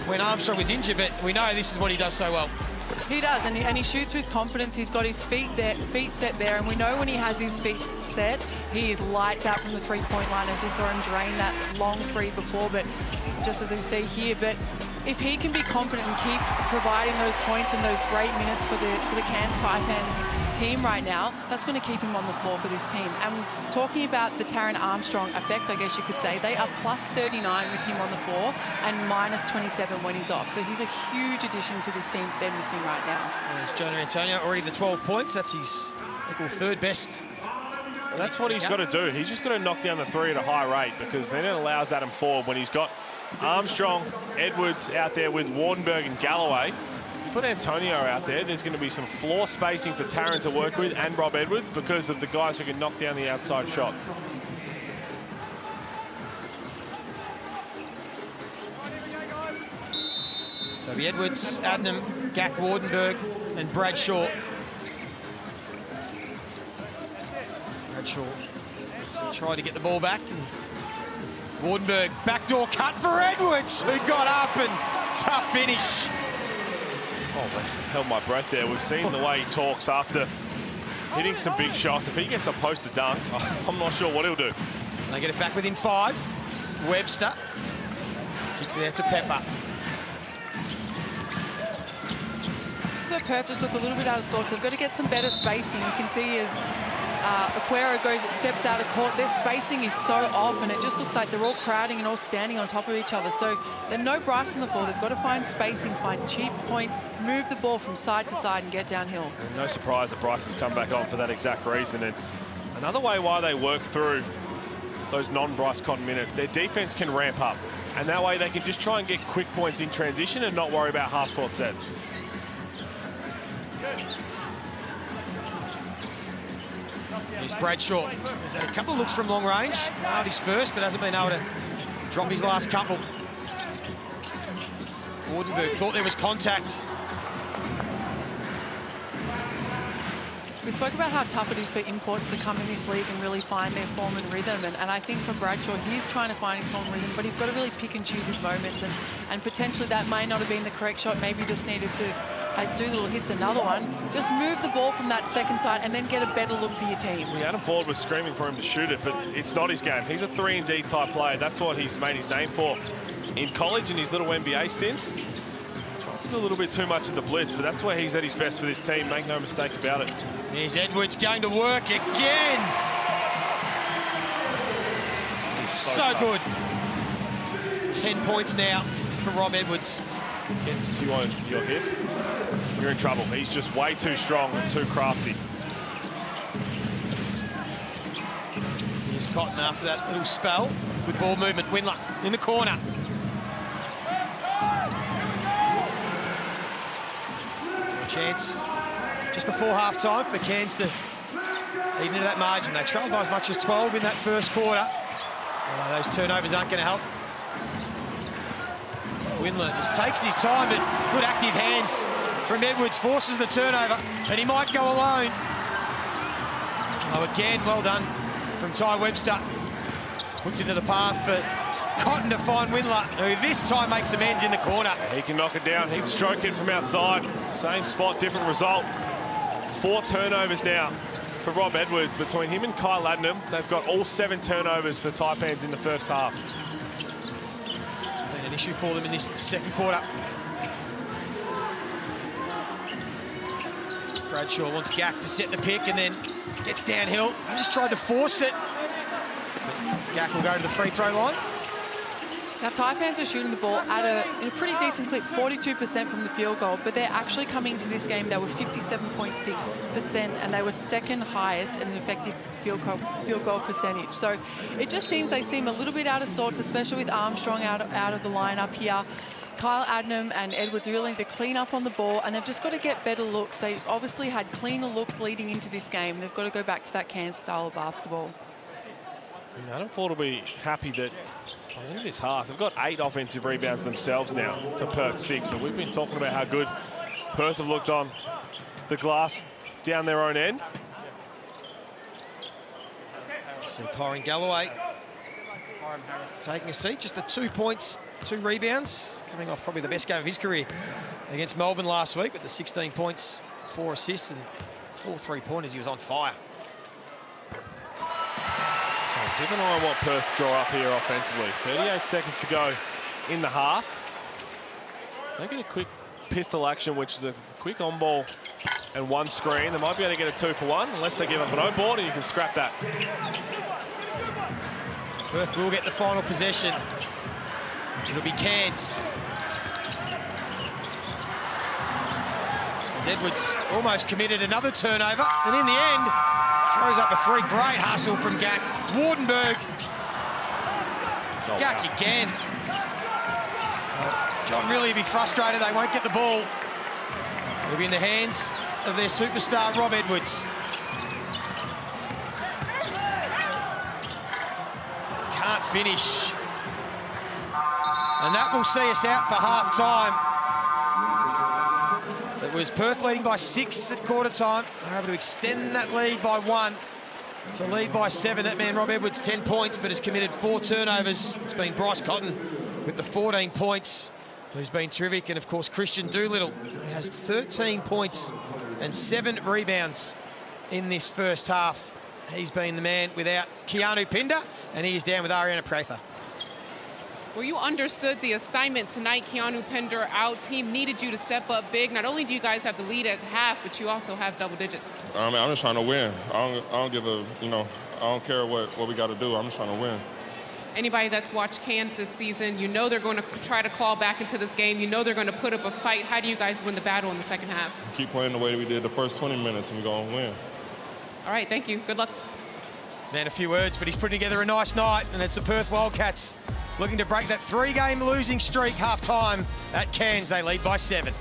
when Armstrong was injured, but we know this is what he does so well. He does, and he shoots with confidence. He's got his feet set there, and we know when he has his feet set, he is lights out from the three-point line, as we saw him drain that long three before, but just as we see here. But if he can be confident and keep providing those points and those great minutes for the Cairns Taipans team right now, that's going to keep him on the floor for this team. And talking about the Taron Armstrong effect, I guess you could say, they are plus 39 with him on the floor and minus 27 when he's off. So he's a huge addition to this team that they're missing right now. There's Jonah Antonio, already the 12 points. That's his, I think, third best And that's what he's got to do. He's just got to knock down the three at a high rate, because then it allows Adam forward when he's got Armstrong, Edwards out there with Wardenberg and Galloway. Put Antonio out there, there's going to be some floor spacing for Taryn to work with and Rob Edwards because of the guys who can knock down the outside shot. So the Edwards, Adnam, Gack, Wardenberg and Bradshaw. Bradshaw tried to get the ball back. And Wardenberg, backdoor cut for Edwards, who got up and tough finish. Oh, I held my breath there. We've seen the way he talks after hitting some big shots. If he gets a post to dunk, I'm not sure what he'll do. They get it back within 5. Webster kicks it out to Pepper. So Perth just look a little bit out of sorts. They've got to get some better spacing. You can see as Aquero steps out of court, their spacing is so off, and it just looks like they're all crowding and all standing on top of each other. So they've no Bryce on the floor. They've got to find spacing, find cheap points, move the ball from side to side and get downhill. And no surprise that Bryce has come back on for that exact reason. And another way why they work through those non-Bryce Cotton minutes, their defense can ramp up. And that way they can just try and get quick points in transition and not worry about half-court sets. Here's Bradshaw. He's had a couple of looks from long range. Nailed his first, but hasn't been able to drop his last couple. Wardenberg thought there was contact. We spoke about how tough it is for imports to come in this league and really find their form and rhythm. And I think for Bradshaw, he's trying to find his form and rhythm, but he's got to really pick and choose his moments. And potentially that may not have been the correct shot. Maybe he just needed to, as Doolittle hits another one, just move the ball from that second side and then get a better look for your team. Yeah, Adam Ford was screaming for him to shoot it, but it's not his game. He's a 3-and-D type player. That's what he's made his name for in college and his little NBA stints. Tries to do a little bit too much of the blitz, but that's where he's at his best for this team. Make no mistake about it. Here's Edwards going to work again. He's so good. 10 points now for Rob Edwards. Gets you on your hip, you're in trouble. He's just way too strong and too crafty. Here's Cotton after that little spell. Good ball movement. Windler in the corner. A chance just before half-time for Cairns to eat into that margin. They trailed by as much as 12 in that first quarter. Those turnovers aren't going to help. Windler just takes his time, but good active hands from Edwards, forces the turnover, and he might go alone. Oh, again, well done from Ty Webster. Puts into the path for Cotton to find Windler, who this time makes amends in the corner. He can knock it down. He'd stroke it from outside. Same spot, different result. 4 turnovers now for Rob Edwards. Between him and Kyle Adnam, they've got all 7 turnovers for Taipans in the first half. Been an issue for them in this second quarter. Bradshaw wants Gack to set the pick and then gets downhill. He just tried to force it. Gack will go to the free throw line. Now, Taipans are shooting the ball at in a pretty decent clip, 42% from the field goal, but they're actually coming to this game, they were 57.6%, and they were second highest in an effective field goal percentage. So it just seems they seem a little bit out of sorts, especially with Armstrong out of the lineup here. Kyle Adnam and Edwards are willing to clean up on the ball, and they've just got to get better looks. They obviously had cleaner looks leading into this game. They've got to go back to that Cairns style of basketball. Adam Ford will be happy that I think this half, they've got 8 offensive rebounds themselves now to Perth 6. So we've been talking about how good Perth have looked on the glass down their own end. So Kyron Galloway taking a seat, just the 2 points, 2 rebounds, coming off probably the best game of his career against Melbourne last week with the 16 points, 4 assists and 4 3-pointers. He was on fire. Keep an eye on what Perth draw up here offensively. 38 seconds to go in the half. They get a quick pistol action, which is a quick on-ball and 1 screen. They might be able to get a 2-for-1 unless they give up an O-board, and you can scrap that. Perth will get the final possession. It'll be Cairns. As Edwards almost committed another turnover, and in the end, Throws up a three. Great hustle from Gack. Wardenberg. Gack again. John really will be frustrated. They won't get the ball. It'll be in the hands of their superstar, Rob Edwards. Can't finish. And that will see us out for half-time. It was Perth leading by 6 at quarter-time. They're able to extend that lead by 1 to lead by 7. That man, Rob Edwards, 10 points, but has committed 4 turnovers. It's been Bryce Cotton with the 14 points, who's been terrific. And, of course, Christian Doolittle, who has 13 points and 7 rebounds in this first half. He's been the man without Keanu Pinder, and he is down with Ariana Prather. Well, you understood the assignment tonight. Keanu Pinder out. Team needed you to step up big. Not only do you guys have the lead at half, but you also have double digits. I mean, I'm just trying to win. I don't give a, I don't care what we got to do. I'm just trying to win. Anybody that's watched Cairns this season, you know they're going to try to claw back into this game. You know they're going to put up a fight. How do you guys win the battle in the second half? Keep playing the way we did the first 20 minutes, and we're going to win. All right, thank you. Good luck. Man, a few words, but he's putting together a nice night, and it's the Perth Wildcats looking to break that 3-game losing streak half-time at Cairns. They lead by 7.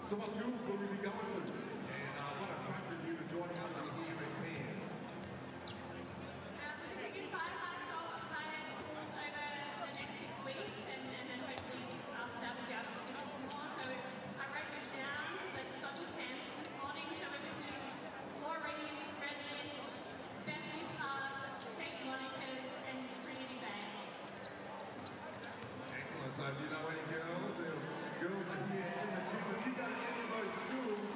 So what schools will we be going to? And what attracted you to joining us here in Cairns? We're taking 5 high schools over the next 6 weeks, and then hopefully after that we'll be able to do some more. So I wrote this down, I just got to Cairns this morning, so we're visiting Laureen, Redlands, Bentley Park, St. Monica's, and Trinity Bay. Excellent. So do you know any girls? Girls are here in the gym. If you go to any of those schools,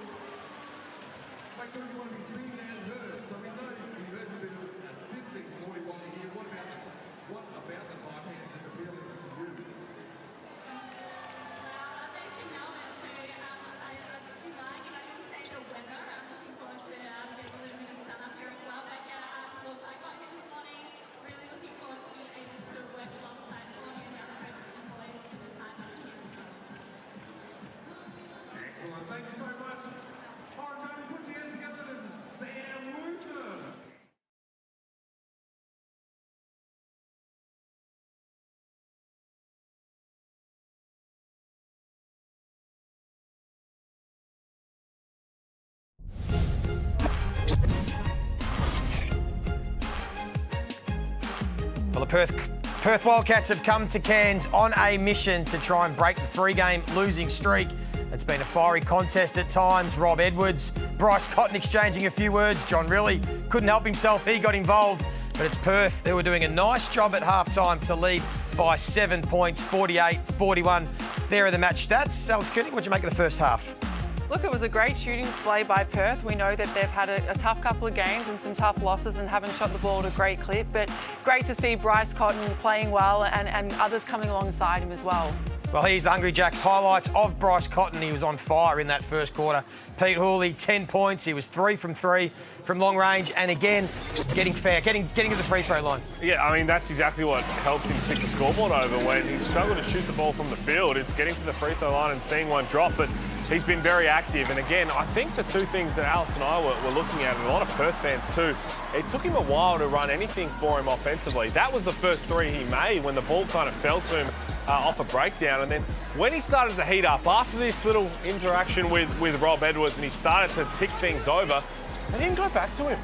make sure you want to be seen and heard. So we know you heard a bit of assisting for you while you're here. What about the Taipans is appealing to you? Excellent. Thank you so much. All right, Jamie, put your hands together. This is Sam Woosner. Well, the Perth Wildcats have come to Cairns on a mission to try and break the 3-game losing streak. It's been a fiery contest at times. Rob Edwards, Bryce Cotton exchanging a few words. John really couldn't help himself. He got involved. But it's Perth. They were doing a nice job at halftime to lead by 7 points, 48-41. There are the match stats. Alice Koenig, what do you make of the first half? Look, it was a great shooting display by Perth. We know that they've had a tough couple of games and some tough losses and haven't shot the ball at a great clip, but great to see Bryce Cotton playing well and others coming alongside him as well. Well, here's the Hungry Jacks highlights of Bryce Cotton. He was on fire in that first quarter. Pete Hooley, 10 points. He was 3 from 3 from long range, and again, getting to the free throw line. Yeah, I mean, that's exactly what helps him tick the scoreboard over. When he struggled to shoot the ball from the field, it's getting to the free throw line and seeing one drop, but he's been very active. And again, I think the two things that Alice and I were looking at, and a lot of Perth fans too, it took him a while to run anything for him offensively. That was the first three he made when the ball kind of fell to him off a breakdown. And then when he started to heat up, after this little interaction with Rob Edwards and he started to tick things over, they didn't go back to him.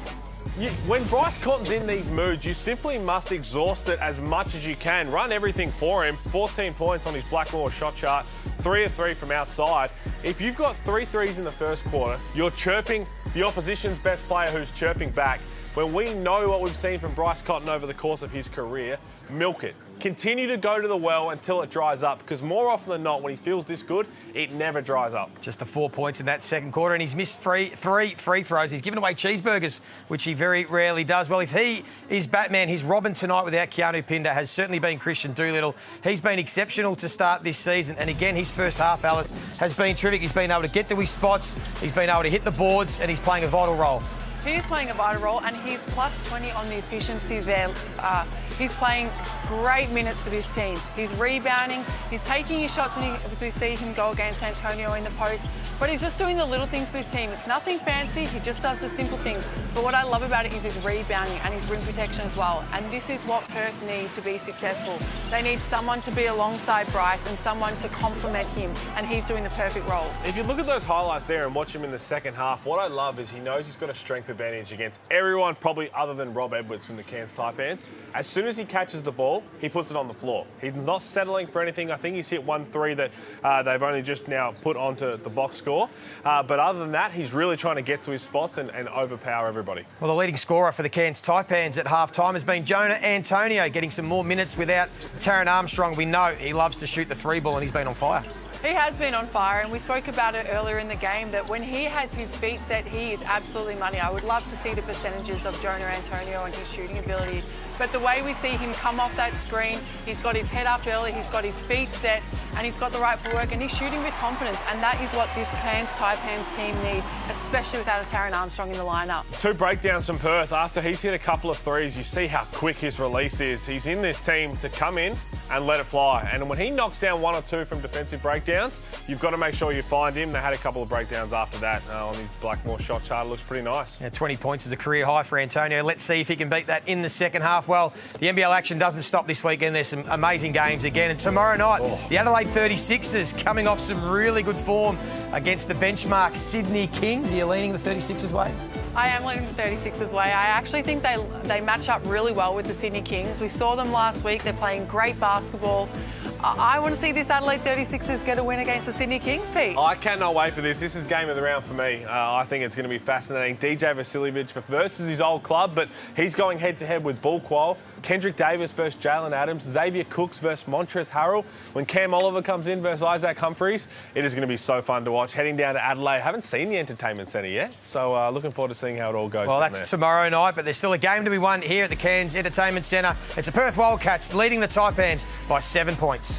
When Bryce Cotton's in these moods, you simply must exhaust it as much as you can. Run everything for him. 14 points on his Blackmore shot chart, 3 of 3 from outside. If you've got 3 threes in the first quarter, you're chirping the opposition's best player who's chirping back. When we know what we've seen from Bryce Cotton over the course of his career, milk it. Continue to go to the well until it dries up, because more often than not, when he feels this good, it never dries up. Just the 4 points in that second quarter, and he's missed 3 free throws. He's given away cheeseburgers, which he very rarely does. Well, if he is Batman, his Robin tonight without Keanu Pinder has certainly been Christian Doolittle. He's been exceptional to start this season, and again, his first half, Alice, has been terrific. He's been able to get to his spots, he's been able to hit the boards, and he's playing a vital role. He is playing a vital role, and he's plus 20 on the efficiency there. He's playing great minutes for this team. He's rebounding, he's taking his shots when we see him go against Antonio in the post, but he's just doing the little things for this team. It's nothing fancy, he just does the simple things. But what I love about it is his rebounding and his rim protection as well. And this is what Perth need to be successful. They need someone to be alongside Bryce and someone to complement him, and he's doing the perfect role. If you look at those highlights there and watch him in the second half, what I love is he knows he's got a strength advantage against everyone probably other than Rob Edwards from the Cairns Taipans. As soon as he catches the ball, he puts it on the floor. He's not settling for anything. I think he's hit 1 3 that they've only just now put onto the box score. But other than that, he's really trying to get to his spots and overpower everybody. Well, the leading scorer for the Cairns Taipans at half-time has been Jonah Antonio, getting some more minutes without Taran Armstrong. We know he loves to shoot the 3-ball, and he's been on fire. He has been on fire, and we spoke about it earlier in the game that when he has his feet set, he is absolutely money. I would love to see the percentages of Jonah Antonio and his shooting ability. But the way we see him come off that screen, he's got his head up early, he's got his feet set, and he's got the right footwork, and he's shooting with confidence. And that is what this Cairns Taipans team need, especially without a Taran Armstrong in the lineup. 2 breakdowns from Perth. After he's hit a couple of threes, you see how quick his release is. He's in this team to come in and let it fly. And when he knocks down 1 or 2 from defensive breakdowns, you've got to make sure you find him. They had a couple of breakdowns after that on his Blackmore shot chart. It looks pretty nice. Yeah, 20 points is a career high for Antonio. Let's see if he can beat that in the second half. Well, the NBL action doesn't stop this weekend. There's some amazing games again. And tomorrow night, the Adelaide 36ers coming off some really good form against the benchmark Sydney Kings. Are you leaning the 36ers way? I am leaning the 36ers way. I actually think they match up really well with the Sydney Kings. We saw them last week. They're playing great basketball. I want to see this Adelaide 36ers get a win against the Sydney Kings, Pete. I cannot wait for this. This is game of the round for me. I think it's going to be fascinating. DJ Vasiljevic versus his old club, but he's going head-to-head with Bull Quoll. Kendrick Davis versus Jalen Adams. Xavier Cooks versus Montrezl Harrell. When Cam Oliver comes in versus Isaac Humphries, it is going to be so fun to watch. Heading down to Adelaide. Haven't seen the Entertainment Centre yet, so looking forward to seeing how it all goes. Well, that's tomorrow night, but there's still a game to be won here at the Cairns Entertainment Centre. It's the Perth Wildcats leading the Taipans by 7 points.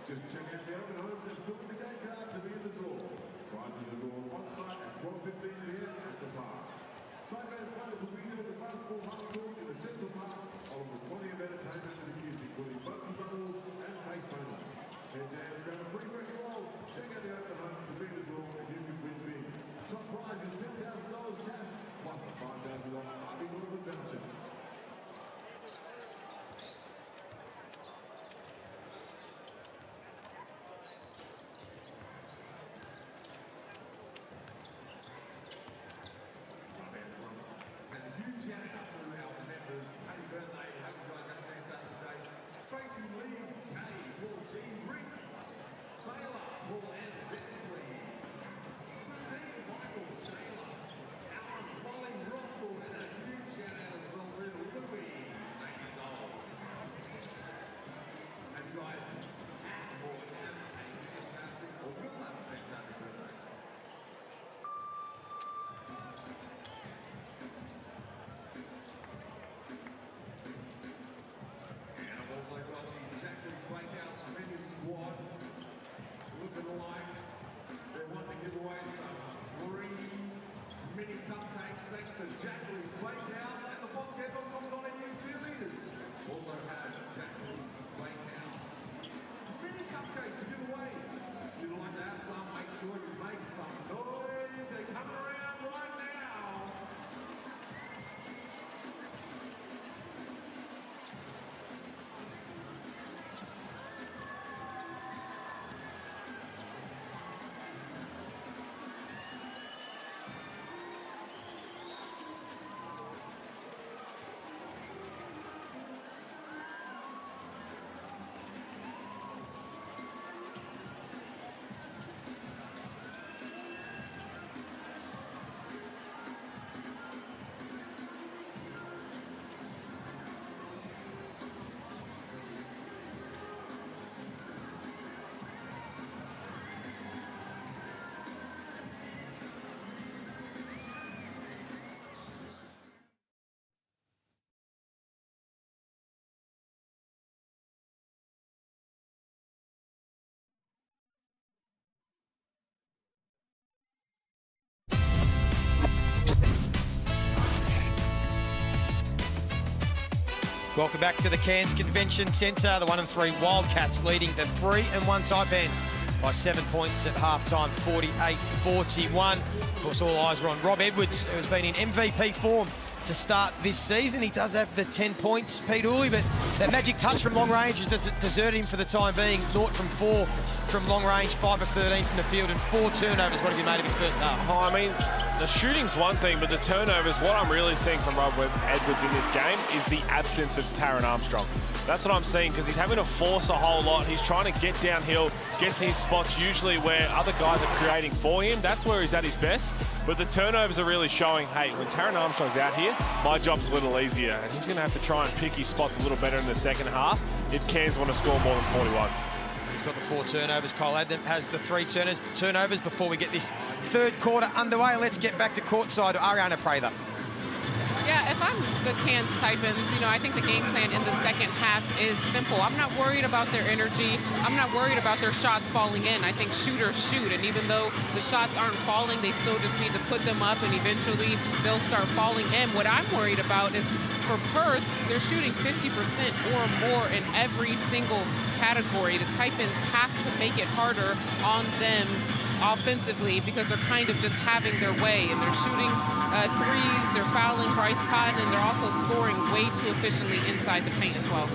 Just check out the open homes and book the game card to be in the draw. Prizes are drawn on site at 12:15 p.m. at the park. Taipans players will be here at the basketball home court in the Central Park, along with plenty of entertainment for the kids, including bugsy bubbles and face painting. Head down and grab a free drink roll. Check out the open homes to be in the draw and you can win big. Top prize is $10,000 cash plus a $5,000 Harvey Norman voucher. Welcome back to the Cairns Convention Centre. The 1-3 Wildcats leading the 3-1 Taipans by 7 points at halftime, 48-41. Of course, all eyes were on Rob Edwards, who has been in MVP form to start this season. He does have the 10 points, Pete Hooley, but that magic touch from long range has deserted him for the time being. 0 from 4 from long range, 5 of 13 from the field, and 4 turnovers. What have you made of his first half? Oh, I mean, the shooting's one thing, but the turnovers, what I'm really seeing from Rob Edwards in this game is the absence of Taron Armstrong. That's what I'm seeing, because he's having to force a whole lot. He's trying to get downhill, get to his spots usually where other guys are creating for him. That's where he's at his best. But the turnovers are really showing, hey, when Taron Armstrong's out here, my job's a little easier. And he's going to have to try and pick his spots a little better in the second half if Cairns want to score more than 41. He's got the 4 turnovers. Kyle Adnam has the 3 turnovers before we get this third quarter underway. Let's get back to courtside. Ariana Prather. Yeah, if I'm the Cairns Taipans, you know, I think the game plan in the second half is simple. I'm not worried about their energy. I'm not worried about their shots falling in. I think shooters shoot, and even though the shots aren't falling, they still just need to put them up, and eventually they'll start falling in. What I'm worried about is for Perth, they're shooting 50% or more in every single category. The Taipans have to make it harder on them offensively because they're kind of just having their way, and they're shooting threes, they're fouling Bryce Cotton, and they're also scoring way too efficiently inside the paint as well.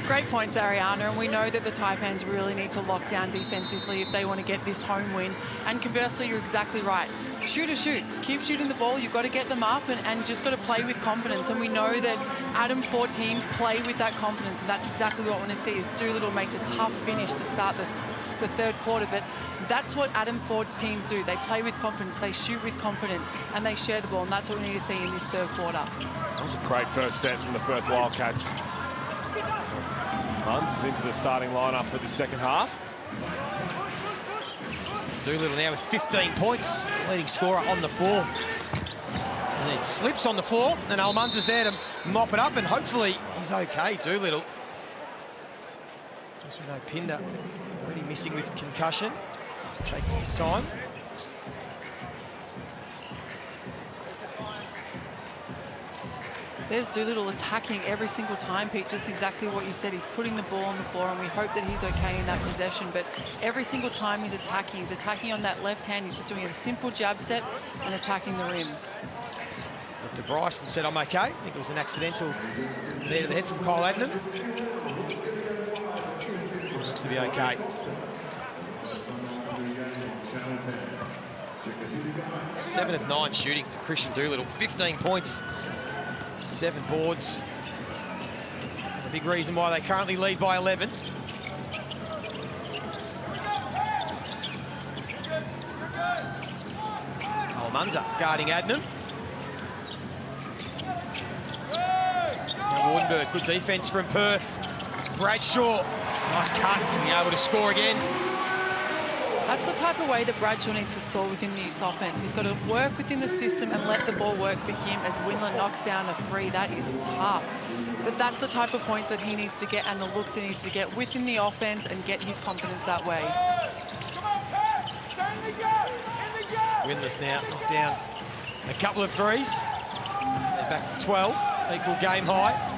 Great points, Ariana, and we know that the Taipans really need to lock down defensively if they want to get this home win. And conversely, you're exactly right. Shoot or shoot. Keep shooting the ball. You've got to get them up and just got to play with confidence. And we know that Adam Ford teams play with that confidence, and that's exactly what we want to see. Is Doolittle makes a tough finish to start the third quarter, but that's what Adam Ford's teams do. They play with confidence, they shoot with confidence, and they share the ball, and that's what we need to see in this third quarter. That was a great first set from the Perth Wildcats. Munns is into the starting lineup for the second half. Doolittle now with 15 points, leading scorer on the floor. And it slips on the floor, and Al Munns is there to mop it up, and hopefully he's okay, Doolittle. Just we know Pinder already missing with concussion. Just takes his time. There's Doolittle attacking every single time, Pete, just exactly what you said. He's putting the ball on the floor, and we hope that he's okay in that possession. But every single time he's attacking on that left hand. He's just doing a simple jab step and attacking the rim. Dr. Bryson said, I'm okay. I think it was an accidental there to the head from Kyle Adnam. Looks to be okay. 7 of 9 shooting for Christian Doolittle. 15 points, 7 boards. The big reason why they currently lead by 11. Almanza guarding Adnam. Wardenberg, good defense from Perth. Bradshaw, nice cut, being able to score again. That's the type of way that Bradshaw needs to score within the youth offense. He's got to work within the system and let the ball work for him as Windler knocks down a 3. That is tough. But that's the type of points that he needs to get and the looks that he needs to get within the offense and get his confidence that way. Windler's now knocked down a couple of 3s. They're back to 12, equal game high.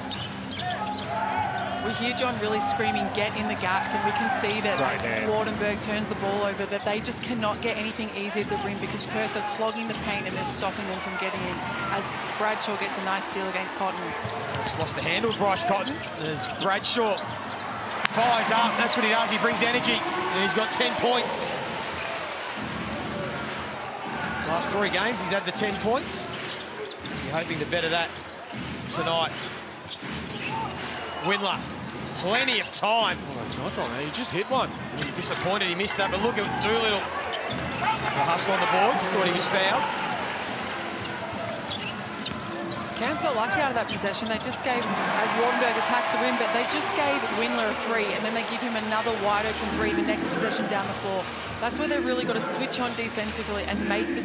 We hear John really screaming, get in the gaps, and we can see that as Wardenberg turns the ball over, that they just cannot get anything easy at the rim because Perth are clogging the paint and they're stopping them from getting in as Bradshaw gets a nice steal against Cotton. Just lost the handle, Bryce Cotton, as Bradshaw fires up. That's what he does, he brings energy, and he's got 10 points. Last 3 games, he's had the 10 points. You're hoping to better that tonight. Windler, plenty of time. Oh, he just hit one. Disappointed he missed that, but look at Doolittle. The hustle on the boards, thought he was fouled. Cairns got lucky out of that possession. They just gave, as Wardenberg attacks the rim, but they just gave Windler a 3, and then they give him another wide open 3 the next possession down the floor. That's where they've really got to switch on defensively and make the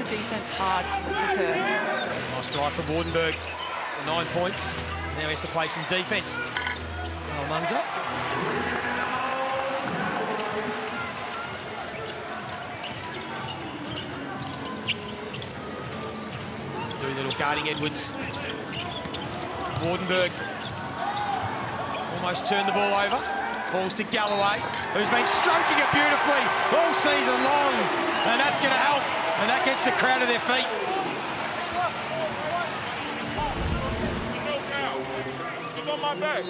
defense hard for Perth. Nice drive from Wardenberg, the 9 points. Now he has to play some defense. Almanza. Doolittle guarding Edwards. Wardenberg Almost turned the ball over. Falls to Galloway, who's been stroking it beautifully all season long. And that's going to help. And that gets the crowd to their feet. On my back.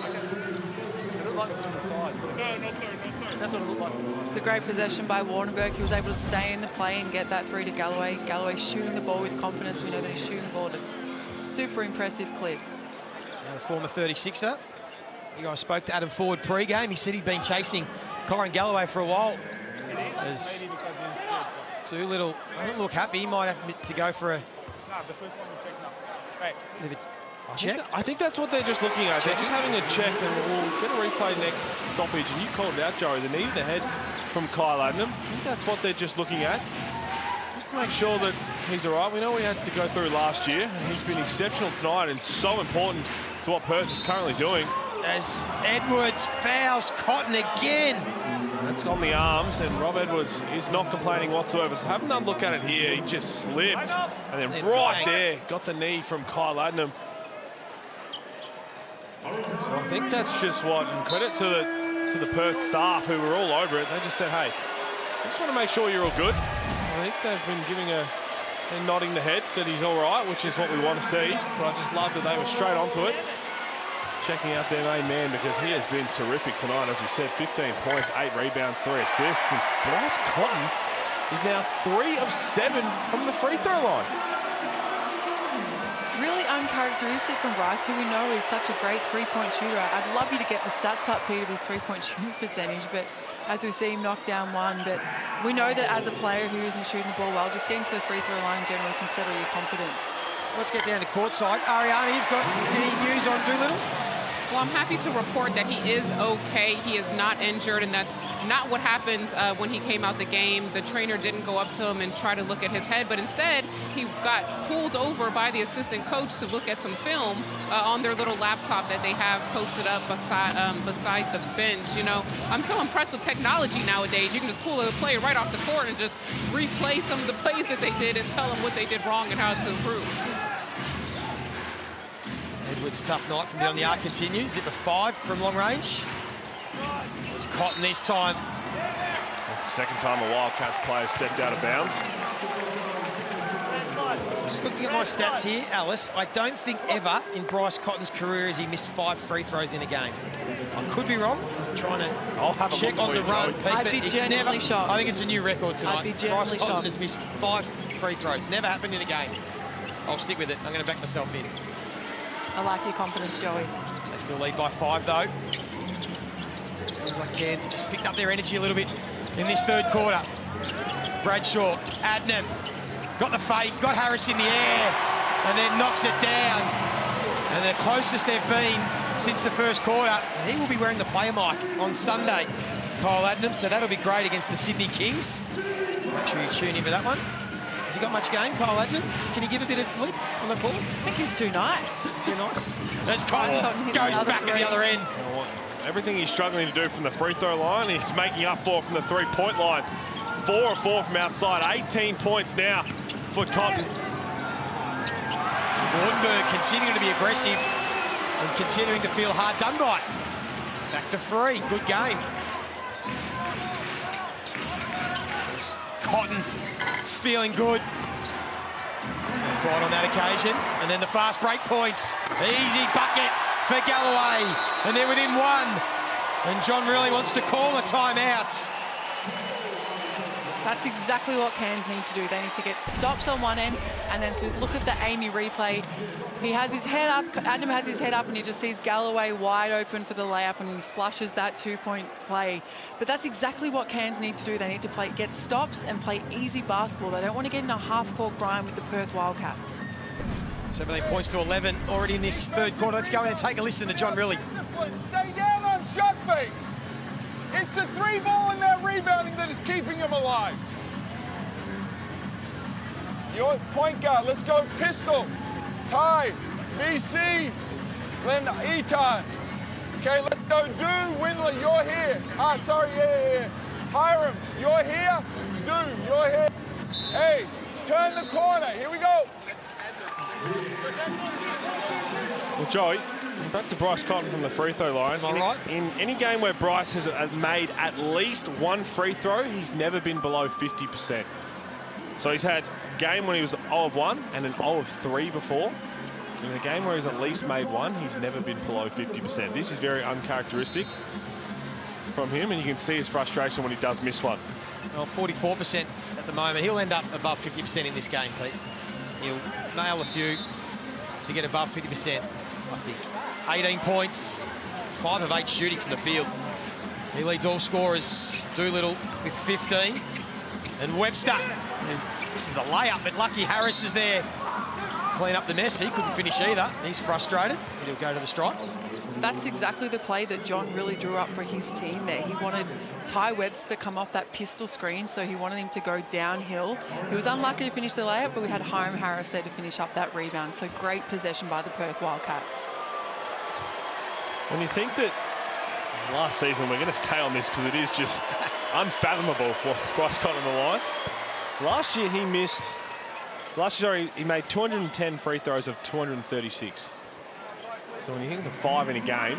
That's what it looked like. It's a great possession by Wardenberg. He was able to stay in the play and get that through to Galloway. Galloway shooting the ball with confidence. We know that he's shooting the ball at a super impressive clip. Now the former 36er. You guys spoke to Adam Ford pre-game. He said he'd been chasing Kyron Galloway for a while. As Doolittle doesn't look happy. He might have to go for a check. I think that's what they're just looking at. They're just having a check, and we'll get a replay next stoppage. And you called it out, Joey, the knee to the head from Kyle Adnam. I think that's what they're just looking at, just to make sure that he's all right. We know we had to go through last year, and he's been exceptional tonight and so important to what Perth is currently doing. As Edwards fouls Cotton again. That's on the arms, and Rob Edwards is not complaining whatsoever. So have another look at it here. He just slipped, and then right there, got the knee from Kyle Adnam. So I think that's just what, and credit to the Perth staff who were all over it. They just said, hey, I just want to make sure you're all good. I think they've been giving and nodding the head that he's all right, which is what we want to see. But I just love that they were straight onto it. Checking out their main man, because he has been terrific tonight. As we said, 15 points, 8 rebounds, 3 assists. And Bryce Cotton is now 3 of 7 from the free throw line. Really uncharacteristic from Bryce, who we know is such a great three-point shooter. I'd love you to get the stats up, Pete, of his three-point shooting percentage, but as we see him knock down one, but we know that as a player who isn't shooting the ball well, just getting to the free throw line generally can settle your confidence. Let's get down to courtside. Ariana, you've got any news on Doolittle? Well, I'm happy to report that he is okay. He is not injured, and that's not what happened when he came out the game. The trainer didn't go up to him and try to look at his head, but instead he got pulled over by the assistant coach to look at some film on their little laptop that they have posted up beside the bench. You know, I'm so impressed with technology nowadays. You can just pull a player right off the court and just replay some of the plays that they did and tell them what they did wrong and how to improve. Edwards' tough night from beyond the arc continues. Zip of 5 from long range. It's Cotton this time. That's the second time a Wildcats player stepped out of bounds. Just looking at my stats here, Alice, I don't think ever in Bryce Cotton's career has he missed 5 free throws in a game. I could be wrong. I'm trying to check on the run, Pete. I'd be genuinely shocked. I think it's a new record tonight. I'd be genuinely Bryce Cotton shocked. has missed 5 free throws. Never happened in a game. I'll stick with it. I'm going to back myself in. I like your confidence, Joey. They still lead by 5, though. Looks like Cairns have just picked up their energy a little bit in this third quarter. Bradshaw, Adnam, got the fake, got Harris in the air, and then knocks it down. And the closest they've been since the first quarter. And he will be wearing the player mic on Sunday, Kyle Adnam, so that'll be great against the Sydney Kings. Make sure you tune in for that one. Has he got much game, Kyle Adnam? Can he give a bit of lip on the ball? I think he's too nice. Too nice. There's Cotton, goes back at the other end. Everything he's struggling to do from the free throw line, he's making up for from the three-point line. 4 of 4 from outside, 18 points now for Cotton. Wardenberg continuing to be aggressive and continuing to feel hard done by. Back to 3, good game. Cotton feeling good. Quite on that occasion. And then the fast break points. Easy bucket for Galloway. And they're within 1. And John really wants to call a timeout. That's exactly what Cairns need to do. They need to get stops on one end, and then as we look at the Amy replay, he has his head up, Adnam has his head up, and he just sees Galloway wide open for the layup, and he flushes that 2-point play. But that's exactly what Cairns need to do. They need to get stops and play easy basketball. They don't want to get in a half-court grind with the Perth Wildcats. 17 points to 11 already in this third quarter. Let's go in and take a listen to John Riley. Stay down on shot fakes. It's the 3 ball and that rebounding that is keeping him alive. Your point guard, let's go pistol. Ty, BC, then Eton. Okay, let's go Do, Windler, you're here. Yeah. Hiram, you're here. Do, you're here. Hey, turn the corner, here we go. Well, Joey, Back to Bryce Cotton from the free throw line. In any game where Bryce has made at least one free throw, he's never been below 50%. So he's had a game when he was 0 of 1 and an 0 of 3 before. In a game where he's at least made one, he's never been below 50%. This is very uncharacteristic from him, and you can see his frustration when he does miss one. Well, 44% at the moment. He'll end up above 50% in this game, Pete. He'll nail a few to get above 50%, I think. 18 points, 5 of 8 shooting from the field. He leads all scorers. Doolittle with 15. And Webster, this is a layup, but lucky Harris is there. Clean up the mess. He couldn't finish either. He's frustrated. He'll go to the strike. That's exactly the play that John really drew up for his team there. He wanted Ty Webster to come off that pistol screen, so he wanted him to go downhill. He was unlucky to finish the layup, but we had Hiram Harris there to finish up that rebound. So great possession by the Perth Wildcats. When you think that last season, we're going to stay on this because it is just unfathomable what Bryce got on the line. Last year he missed, he made 210 free throws of 236. So when you think of 5 in a game,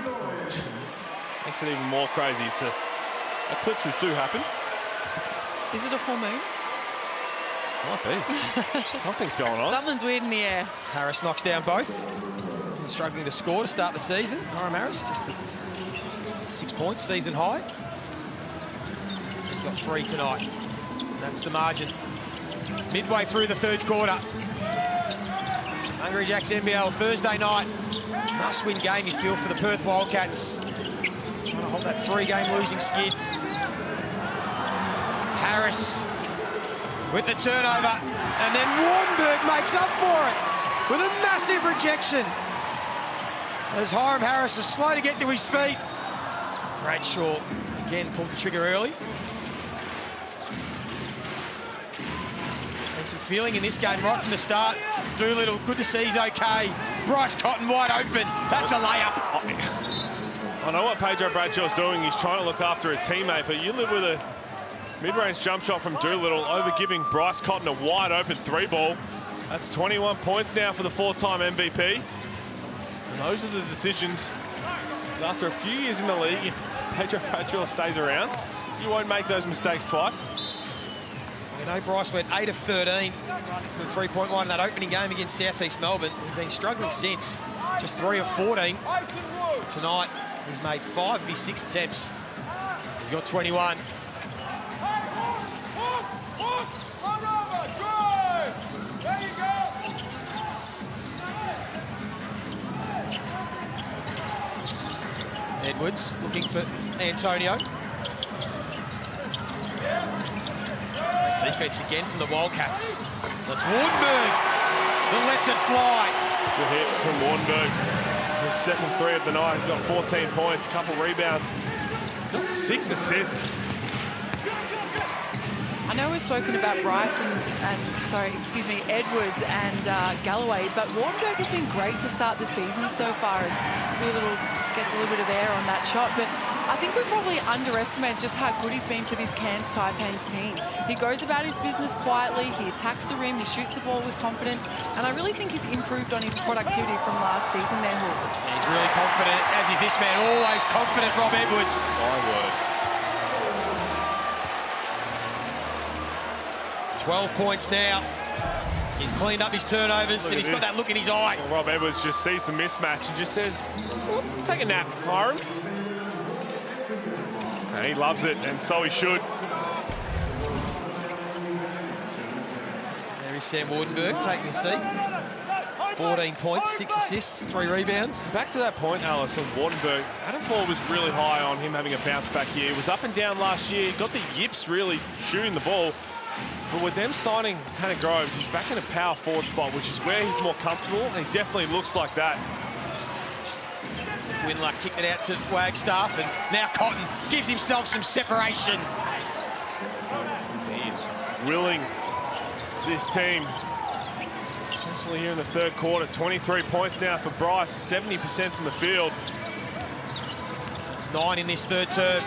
makes it even more crazy. It's eclipses do happen. Is it a full moon? Might be. Something's going on. Something's weird in the air. Harris knocks down both. Struggling to score to start the season. Hiram Harris, just 6 points, season high. He's got 3 tonight. That's the margin. Midway through the third quarter. Hungry Jacks NBL Thursday night. Must-win game, you feel, for the Perth Wildcats. Trying to hold that 3-game losing skid. Harris with the turnover. And then Wardenberg makes up for it with a massive rejection. As Hiram Harris is slow to get to his feet. Bradshaw again pulled the trigger early. And some feeling in this game right from the start. Doolittle, good to see he's okay. Bryce Cotton wide open. That's a layup. I know what Pedro Bradshaw's doing. He's trying to look after a teammate, but you live with a mid-range jump shot from Doolittle, over giving Bryce Cotton a wide open 3-ball. That's 21 points now for the 4-time MVP. And those are the decisions. After a few years in the league, if Pedro Bradshaw stays around, you won't make those mistakes twice. You know, Bryce went 8 of 13 from the three-point line in that opening game against South East Melbourne. He's been struggling since. Just 3 of 14. Tonight, he's made 5 of his 6 attempts. He's got 21. Edwards looking for Antonio. Great defense again from the Wildcats. That's Wardenberg that lets it fly. Good hit from Wardenberg. His second 3 of the night. He's got 14 points, a couple rebounds. He's got 6 assists. I know we've spoken about Bryce Edwards and Galloway, but Wardenberg has been great to start the season so far as Doolittle gets a little bit of air on that shot. But I think we probably underestimated just how good he's been for this Cairns Taipans team. He goes about his business quietly, he attacks the rim, he shoots the ball with confidence, and I really think he's improved on his productivity from last season there, Hawks. He's really confident, as is this man, always confident, Rob Edwards. My word. 12 points now. He's cleaned up his turnovers and he's got that look in his eye. Well, Rob Edwards just sees the mismatch and just says, take a nap, Hiram. And he loves it, and so he should. There is Sam Wardenberg taking his seat. 14 points, 6 assists, 3 rebounds. Back to that point, Alice, of Wardenberg. Adam Paul was really high on him having a bounce back here. He was up and down last year. He got the yips really shooting the ball. But with them signing Tanner Groves, he's back in a power forward spot, which is where he's more comfortable, and he definitely looks like that. Winler kicked it out to Wagstaff, and now Cotton gives himself some separation. He is willing this team. Essentially here in the third quarter, 23 points now for Bryce, 70% from the field. It's 9 in this third term.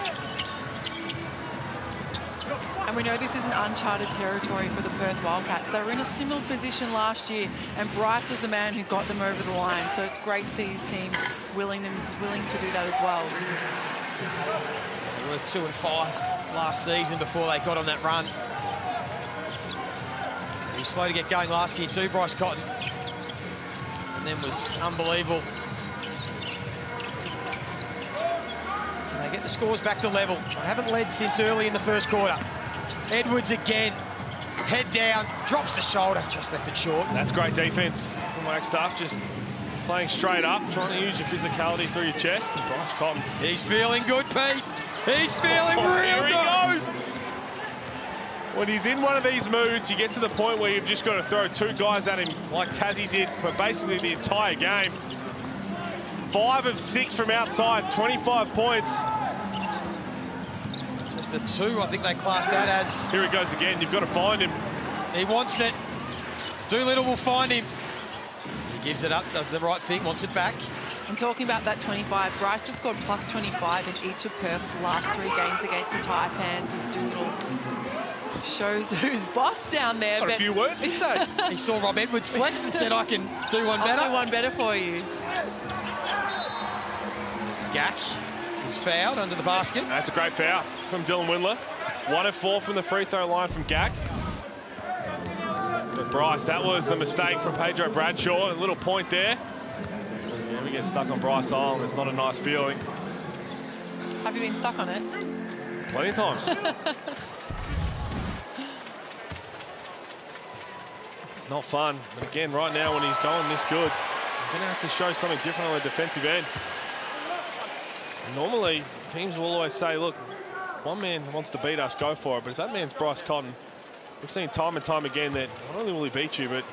And And we know this is an uncharted territory for the Perth Wildcats. They were in a similar position last year, and Bryce was the man who got them over the line. So it's great to see his team willing to do that as well. They were 2-5 last season before they got on that run. He was slow to get going last year too, Bryce Cotton. And then was unbelievable. And they get the scores back to level. They haven't led since early in the first quarter. Edwards again, head down, drops the shoulder, just left it short. That's great defense from Wagstaff, just playing straight up, trying to use your physicality through your chest. And Bryce Cotton. He's feeling good, Pete. He's feeling real Here he good. goes. When he's in one of these moods, you get to the point where you've just got to throw two guys at him like Tassie did for basically the entire game. 5 of 6 from outside, 25 points. Just the 2, I think they class that as. Here he goes again, you've got to find him. He wants it. Doolittle will find him. He gives it up, does the right thing, wants it back. And talking about that 25, Bryce has scored plus 25 in each of Perth's last 3 games against the Taipans as Doolittle shows who's boss down there. Got a few words to say. He saw Rob Edwards flex and said, I can do one better. I'll do one better for you. Gack is fouled under the basket. That's a great foul from Dylan Windler. 1 of 4 from the free throw line from Gack. But Bryce, that was the mistake from Pedro Bradshaw. A little point there. Yeah, we get stuck on Bryce Island. It's not a nice feeling. Have you been stuck on it? Plenty of times. It's not fun. But again, right now when he's going this good, he's going to have to show something different on the defensive end. Normally, teams will always say, look, one man wants to beat us, go for it. But if that man's Bryce Cotton, we've seen time and time again that not only will he beat you, but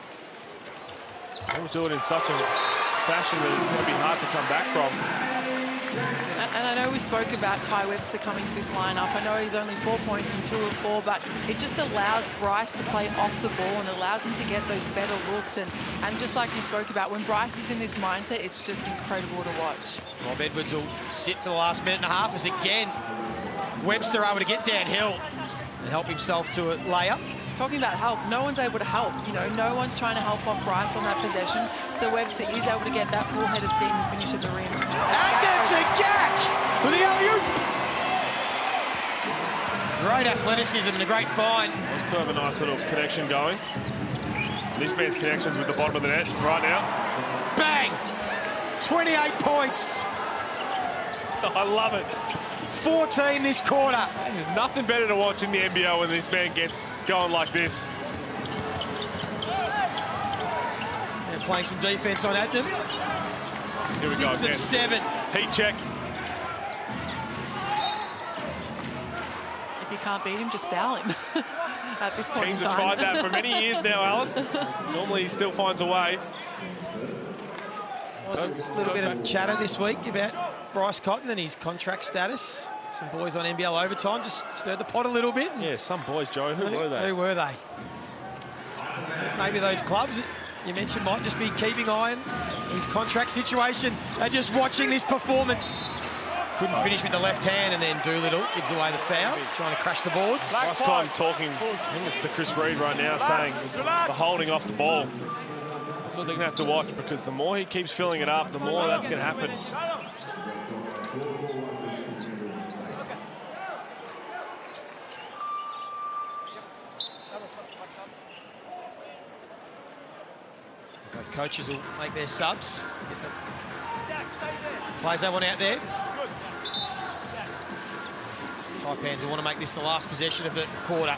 he will do it in such a fashion that it's going to be hard to come back from. And I know we spoke about Ty Webster coming to this lineup. I know he's only 4 points and 2 of 4, but it just allows Bryce to play off the ball and allows him to get those better looks. And just like you spoke about, when Bryce is in this mindset, it's just incredible to watch. Rob Edwards will sit for the last minute and a half as again Webster able to get downhill and help himself to a layup. Talking about help, no one's able to help. You know, no one's trying to help off Bryce on that possession. So Webster is able to get that full head of steam and finish at the rim. And that's a Gack for the alley-oop. Great athleticism and a great find. Those two have a nice little connection going. This man's connections with the bottom of the net right now. Bang! 28 points. I love it. 14 this quarter. There's nothing better to watch in the NBL when this man gets going like this. They're playing some defense on Adnan. 6 of 7. Heat check. If you can't beat him, just foul him at this point Teams in have time. tried that for many years now, Alice. Normally he still finds a way. Was a little bit of chatter this week about Bryce Cotton and his contract status. Some boys on NBL overtime just stirred the pot a little bit. Yeah, some boys, Joe. Who were they? Who were they? Maybe those clubs that you mentioned might just be keeping eye on his contract situation. They're just watching this performance. Couldn't finish with the left hand, and then Doolittle gives away the foul, trying to crash the boards. Bryce Cotton talking, I think it's to Chris Reed right now, saying the holding off the ball. That's what they're going to have to watch, because the more he keeps filling it up, the more that's going to happen. Both coaches will make their subs. Plays that one out there. Taipans will want to make this the last possession of the quarter.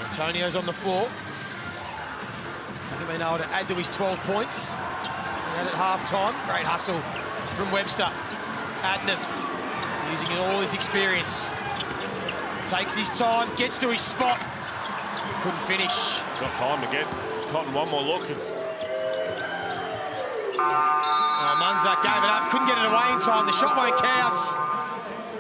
Antonio's on the floor. Hasn't been able to add to his 12 points. And at half-time, great hustle from Webster. Adnan, using all his experience. Takes his time, gets to his spot. Couldn't finish. Got time to get Cotton one more look. Oh, Munzak gave it up, couldn't get it away in time. The shot won't count.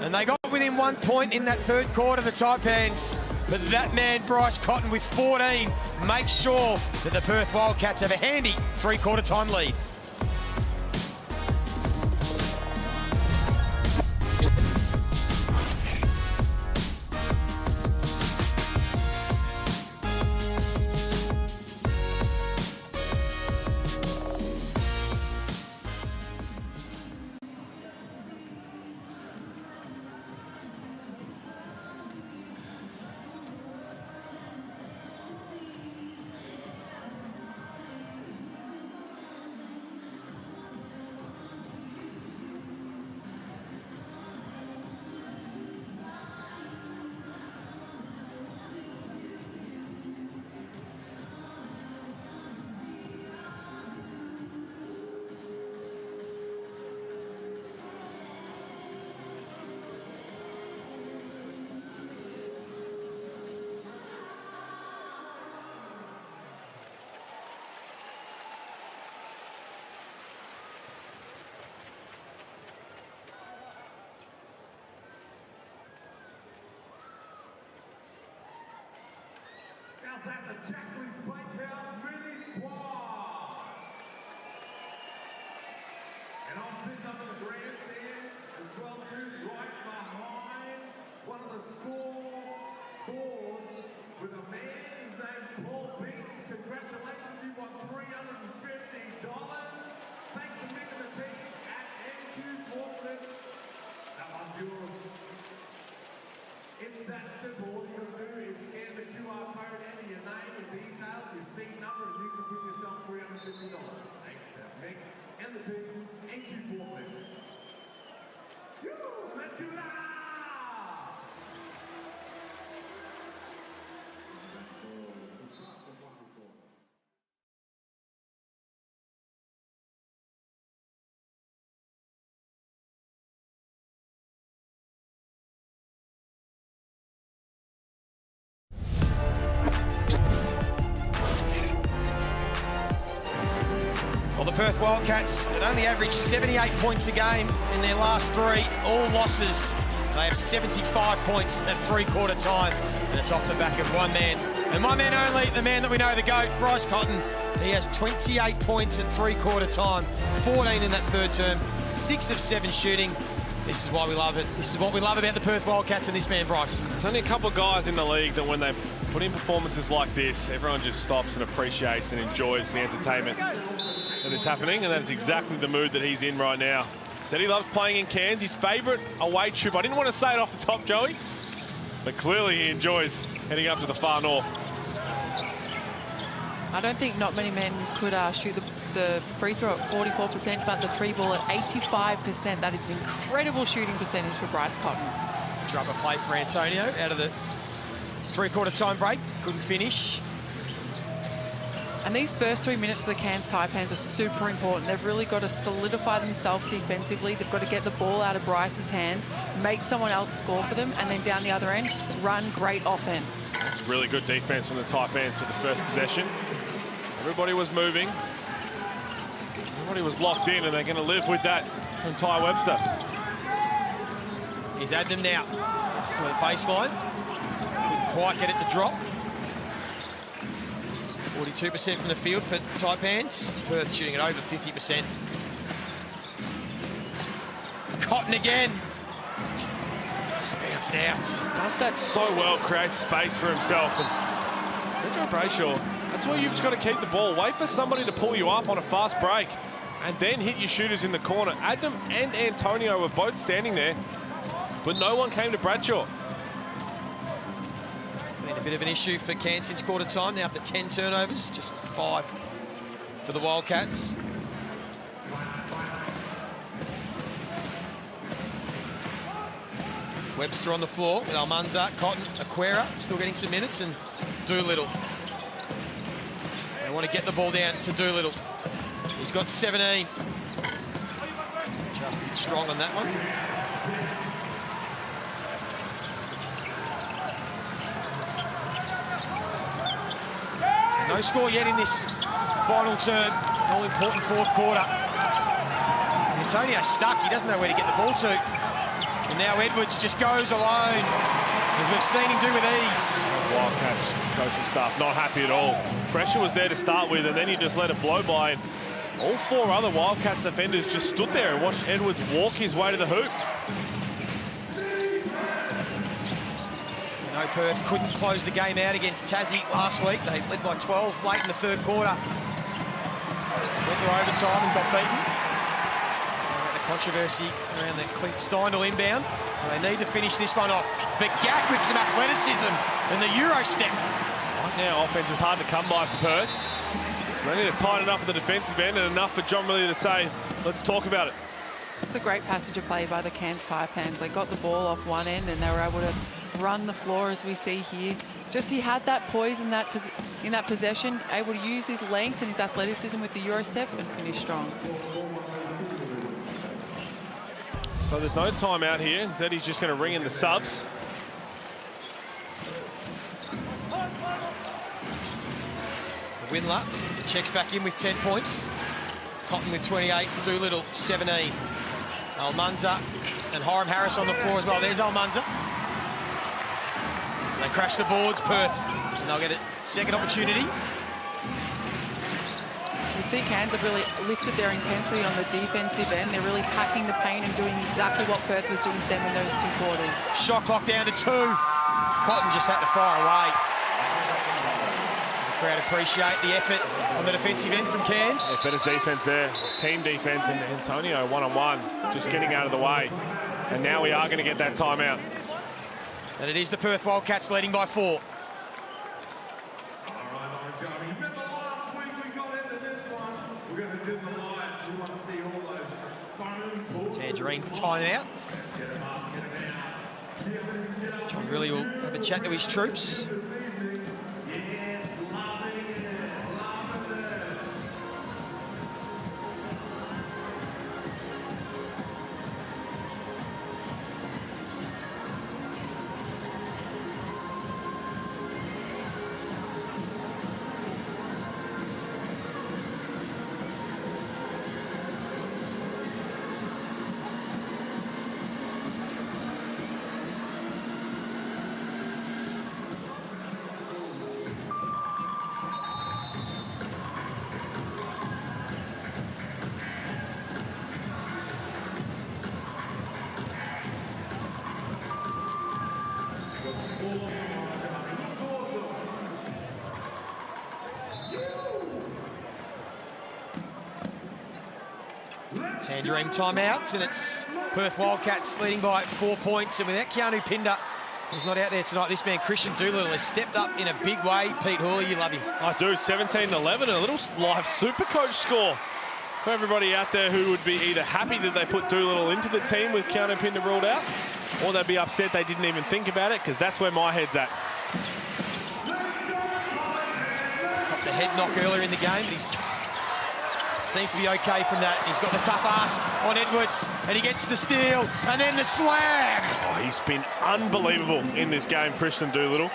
And they got within 1 point in that third quarter, the Taipans. But that man, Bryce Cotton, with 14, makes sure that the Perth Wildcats have a handy three-quarter time lead. at the Jackley's Bakehouse Mini Squad. And I'm sitting up in the grandstand as well too, right behind one of the scoreboards with a man whose name's Paul Beaton. Congratulations, you won $350. Thanks to Nick and the team at NQ Forklifts. That one's yours. It's that simple. All you got to do is scan the QR code, enter your name and details, your seat number, and you can win yourself $350. Thanks to Mick and the team, NQ Forklifts. Let's do that! Well, the Perth Wildcats had only averaged 78 points a game in their last 3, all losses. They have 75 points at three-quarter time, and it's off the back of one man. And one man only, the man that we know, the GOAT, Bryce Cotton. He has 28 points at three-quarter time, 14 in that third term, 6 of 7 shooting. This is why we love it. This is what we love about the Perth Wildcats and this man, Bryce. There's only a couple of guys in the league that when they put in performances like this, everyone just stops and appreciates and enjoys the entertainment that is happening, and that's exactly the mood that he's in right now. Said he loves playing in Cairns, his favourite away trip. I didn't want to say it off the top, Joey, but clearly he enjoys heading up to the far north. I don't think not many men could shoot the free throw at 44%, but the three ball at 85%. That is an incredible shooting percentage for Bryce Cotton. Rubber play for Antonio out of the three-quarter time break. Couldn't finish. And these first 3 minutes of the Cairns Taipans are super important. They've really got to solidify themselves defensively. They've got to get the ball out of Bryce's hands, make someone else score for them, and then down the other end, run great offense. That's really good defense from the Taipans for the first possession. Everybody was moving. Everybody was locked in, and they're going to live with that from Ty Webster. He's had them now. It's to the baseline. Couldn't quite get it to drop. 42% from the field for Taipans. Perth shooting at over 50%. Cotton again. Just bounced out. Does that so well, creates space for himself. And Joe Brayshaw, that's where you've just got to keep the ball. Wait for somebody to pull you up on a fast break and then hit your shooters in the corner. Adam and Antonio were both standing there, but no one came to Bradshaw. Been a bit of an issue for Cairns since quarter time. Now up to 10 turnovers, just 5 for the Wildcats. Webster on the floor with Almanza, Cotton, Aquera still getting some minutes, and Doolittle. They want to get the ball down to Doolittle. He's got 17. Just a bit strong on that one. No score yet in this final term. All important fourth quarter. Antonio stuck. He doesn't know where to get the ball to. And now Edwards just goes alone, as we've seen him do with ease. Wildcats coaching staff not happy at all. Pressure was there to start with, and then he just let it blow by. And all 4 other Wildcats defenders just stood there and watched Edwards walk his way to the hoop. No, Perth couldn't close the game out against Tassie last week. They led by 12 late in the third quarter. Went to overtime and got beaten. The controversy around the Clint Steindl inbound. So they need to finish this one off. But Gack with some athleticism and the Euro step. Right now, offense is hard to come by for Perth. So they need to tighten up at the defensive end, and enough for John Millier to say, let's talk about it. It's a great passage of play by the Cairns Taipans. They got the ball off one end and they were able to run the floor, as we see here. Just he had that poise in that possession, able to use his length and his athleticism with the Euro step and finish strong. So there's no timeout here. Instead, he's just going to ring in the subs. Windler checks back in with 10 points. Cotton with 28, Doolittle 17. Almanza and Hiram Harris on the floor as well. There's Almanza. They crash the boards, Perth. And they'll get it Second opportunity. You see Cairns have really lifted their intensity on the defensive end. They're really packing the paint and doing exactly what Perth was doing to them in those 2 quarters. Shot clock down to 2. Cotton just had to fire away. The crowd appreciate the effort on the defensive end from Cairns. Yeah, better defense there. Team defense, and Antonio one-on-one, just getting out of the way. And now we are going to get that timeout. And it is the Perth Wildcats leading by 4. Tangerine timeout. John really will have a chat to his troops. Tangerine timeout, and it's Perth Wildcats leading by 4 points. And without Keanu Pinder, who's not out there tonight, this man, Christian Doolittle, has stepped up in a big way. Pete Hawley, you love him. I do, 17-11, a little live Supercoach score for everybody out there who would be either happy that they put Doolittle into the team with Keanu Pinder ruled out, or they'd be upset they didn't even think about it, because that's where my head's at. Got the head knock earlier in the game, but he's seems to be okay from that. He's got the tough ask on Edwards, and he gets the steal, and then the slam. Oh, he's been unbelievable in this game, Christian Doolittle.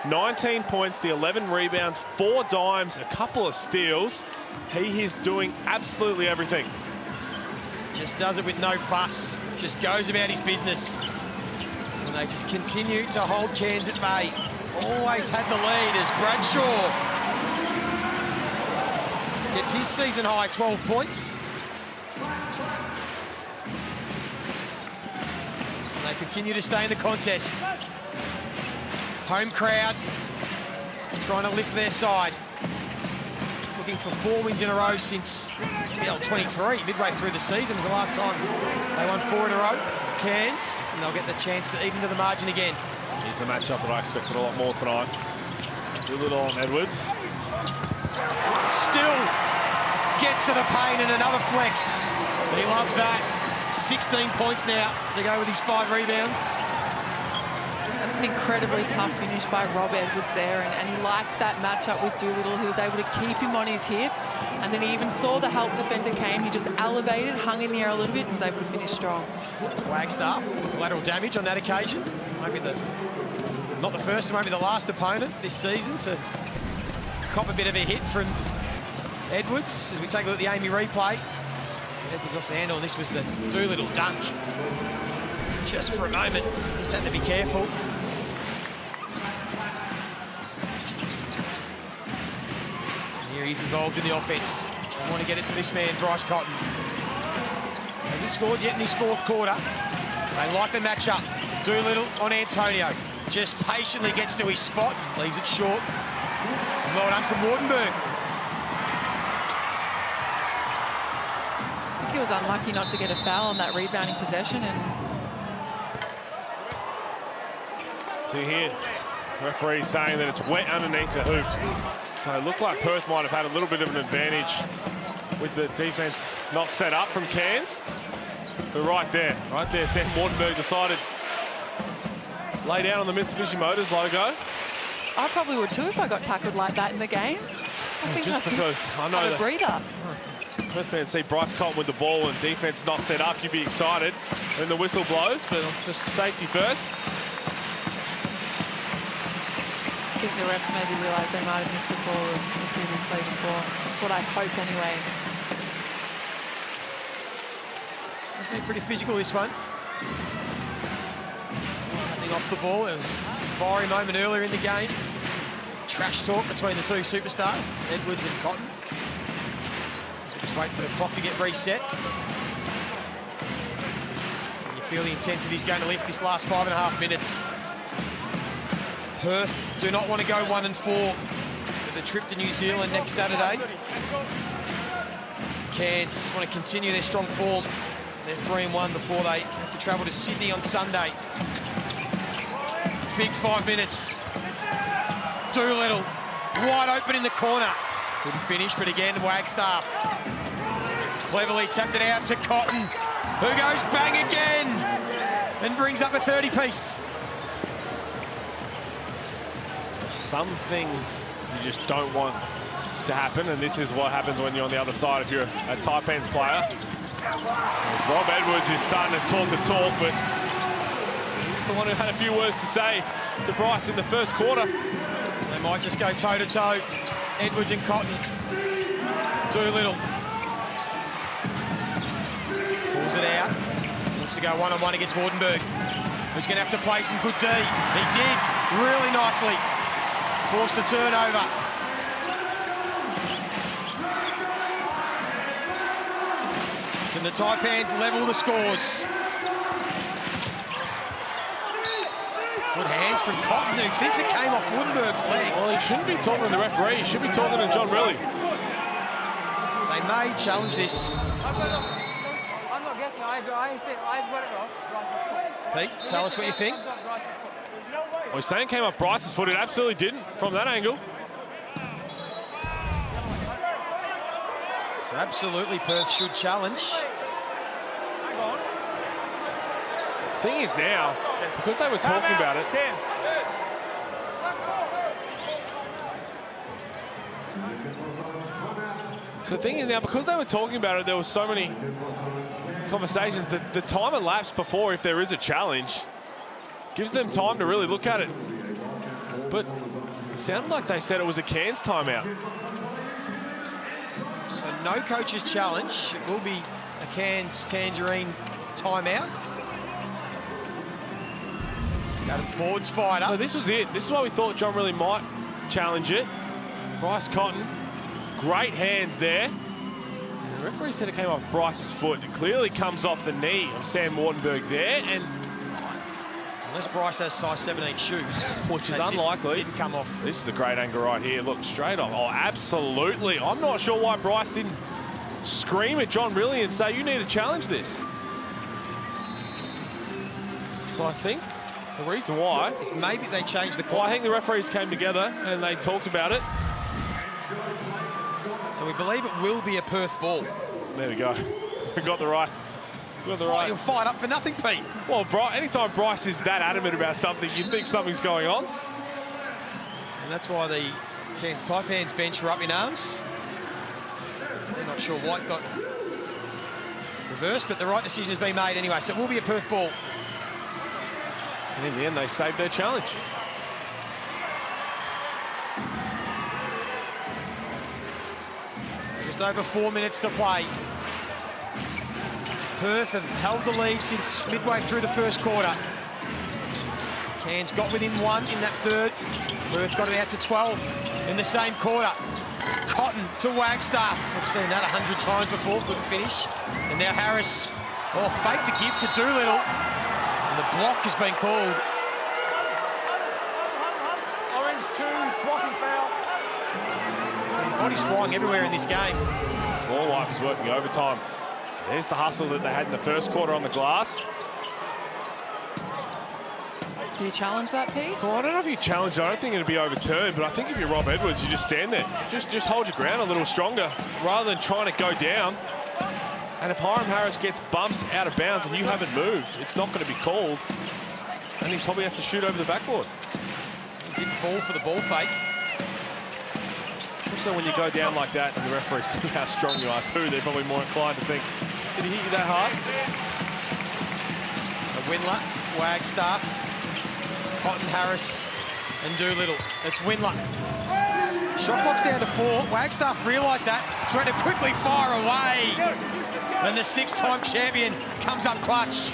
19 points, the 11 rebounds, 4 dimes, a couple of steals. He is doing absolutely everything. Just does it with no fuss. Just goes about his business. And they just continue to hold Cairns at bay. Always had the lead as Bradshaw gets his season high 12 points. And they continue to stay in the contest. Home crowd trying to lift their side. Looking for 4 wins in a row since NBL23, midway through the season was the last time they won 4 in a row. Cairns, and they'll get the chance to even to the margin again. Here's the matchup that I expected a lot more tonight. Doolittle on Edwards. Still gets to the paint and another flex. He loves that. 16 points now to go with his 5 rebounds. That's an incredibly tough finish by Rob Edwards there, and he liked that matchup with Doolittle. He was able to keep him on his hip, and then he even saw the help defender came. He just elevated, hung in the air a little bit, and was able to finish strong. Wagstaff, collateral damage on that occasion. Maybe not the first, maybe the last opponent this season to cop a bit of a hit from Edwards. As we take a look at the Amy replay, Edwards off the handle, and this was the Doolittle dunk. Just for a moment, just had to be careful. And here he's involved in the offense. They want to get it to this man, Bryce Cotton. Hasn't scored yet in this 4th quarter. They like the matchup. Doolittle on Antonio. Just patiently gets to his spot, leaves it short. And well done from Wardenberg. I think he was unlucky not to get a foul on that rebounding possession, and So here, referee saying that it's wet underneath the hoop. So it looked like Perth might have had a little bit of an advantage with the defense not set up from Cairns. But right there, Sam Wardenberg decided lay down on the Mitsubishi Motors logo. I probably would too if I got tackled like that in the game. I think just because I know have a breather. Perth fans see Bryce Cotton with the ball and defense not set up, you'd be excited when the whistle blows, but it's just safety first. I think the refs maybe realised they might have missed the call in the previous play before. That's what I hope anyway. It's been pretty physical, this one. Nothing off the ball. It was a fiery moment earlier in the game. trash talk between the two superstars, Edwards and Cotton. So we just wait for the clock to get reset. And you feel the intensity is going to lift this last 5.5 minutes. Perth do not want to go 1-4 with a trip to New Zealand next Saturday. Cairns want to continue their strong form. They're 3-1 before they have to travel to Sydney on Sunday. Big 5 minutes. Doolittle, wide open in the corner. Couldn't finish, but again, Wagstaff cleverly tapped it out to Cotton, who goes bang again and brings up a 30-piece. Some things you just don't want to happen, and this is what happens when you're on the other side if you're a Taipans player. As Rob Edwards is starting to talk, but he's the one who had a few words to say to Bryce in the first quarter. They might just go toe-to-toe, Edwards and Cotton. Doolittle pulls it out, wants to go one-on-one against Wardenberg, who's going to have to play some good D. He did really nicely. Forced the turnover. Can the Taipans level the scores? Good hands from Cotton, who thinks it came off Woodenberg's leg. Well, he shouldn't be talking to the referee. He should be talking to John Riley. They may challenge this. I'm not guessing. I've got it wrong. Pete, tell us what you think. Well, he's saying it came off Bryce's foot. It absolutely didn't from that angle. So absolutely Perth should challenge. Thing is now, because they were talking about it. So the thing is now, because they were talking about it, there were so many conversations that the time elapsed before, if there is a challenge, gives them time to really look at it. But it sounded like they said it was a Cairns timeout. So no coach's challenge. It will be a Cairns Tangerine timeout. Forwards fired up. No, this was it. This is why we thought John really might challenge it. Bryce Cotton, great hands there. And the referee said it came off Bryce's foot. It clearly comes off the knee of Sam Wardenberg there. And unless Bryce has size 17 shoes, which is unlikely. Didn't come off. This is a great angle right here. Look, straight off. Oh, absolutely. I'm not sure why Bryce didn't scream at John Riley and say, you need to challenge this. So I think the reason why is maybe they changed the call. Well, I think the referees came together and they talked about it. So we believe it will be a Perth ball. There we go. We got the right. You're fired up for nothing, Pete. Well, anytime Bryce is that adamant about something, you think something's going on. And that's why the Cairns Taipans bench were up in arms. They're not sure White got reversed, but the right decision has been made anyway. So it will be a Perth ball. And in the end, they saved their challenge. Just over 4 minutes to play. Perth have held the lead since midway through the first quarter. Cairns got within 1 in that third. Perth got it out to 12 in the same quarter. Cotton to Wagstaff. We've seen that 100 times before, couldn't finish. And now Harris, fake the gift to Doolittle. And the block has been called. Orange 2, blocking foul. Bodies flying everywhere in this game. Floor wipe is working overtime. There's the hustle that they had in the first quarter on the glass. Do you challenge that, Pete? Well, I don't know if you challenge it. I don't think it'd be overturned, but I think if you're Rob Edwards, you just stand there. Just hold your ground a little stronger rather than trying to go down. And if Hiram Harris gets bumped out of bounds and you haven't moved, it's not going to be called. And he probably has to shoot over the backboard. He didn't fall for the ball fake. Also, when you go down like that and the referee sees how strong you are too, they're probably more inclined to think, did he hit you that hard? Windler, Wagstaff, Cotton, Harris and Doolittle. It's Windler. Shot clock's down to 4. Wagstaff realised that, trying to quickly fire away. And the 6-time champion comes up clutch.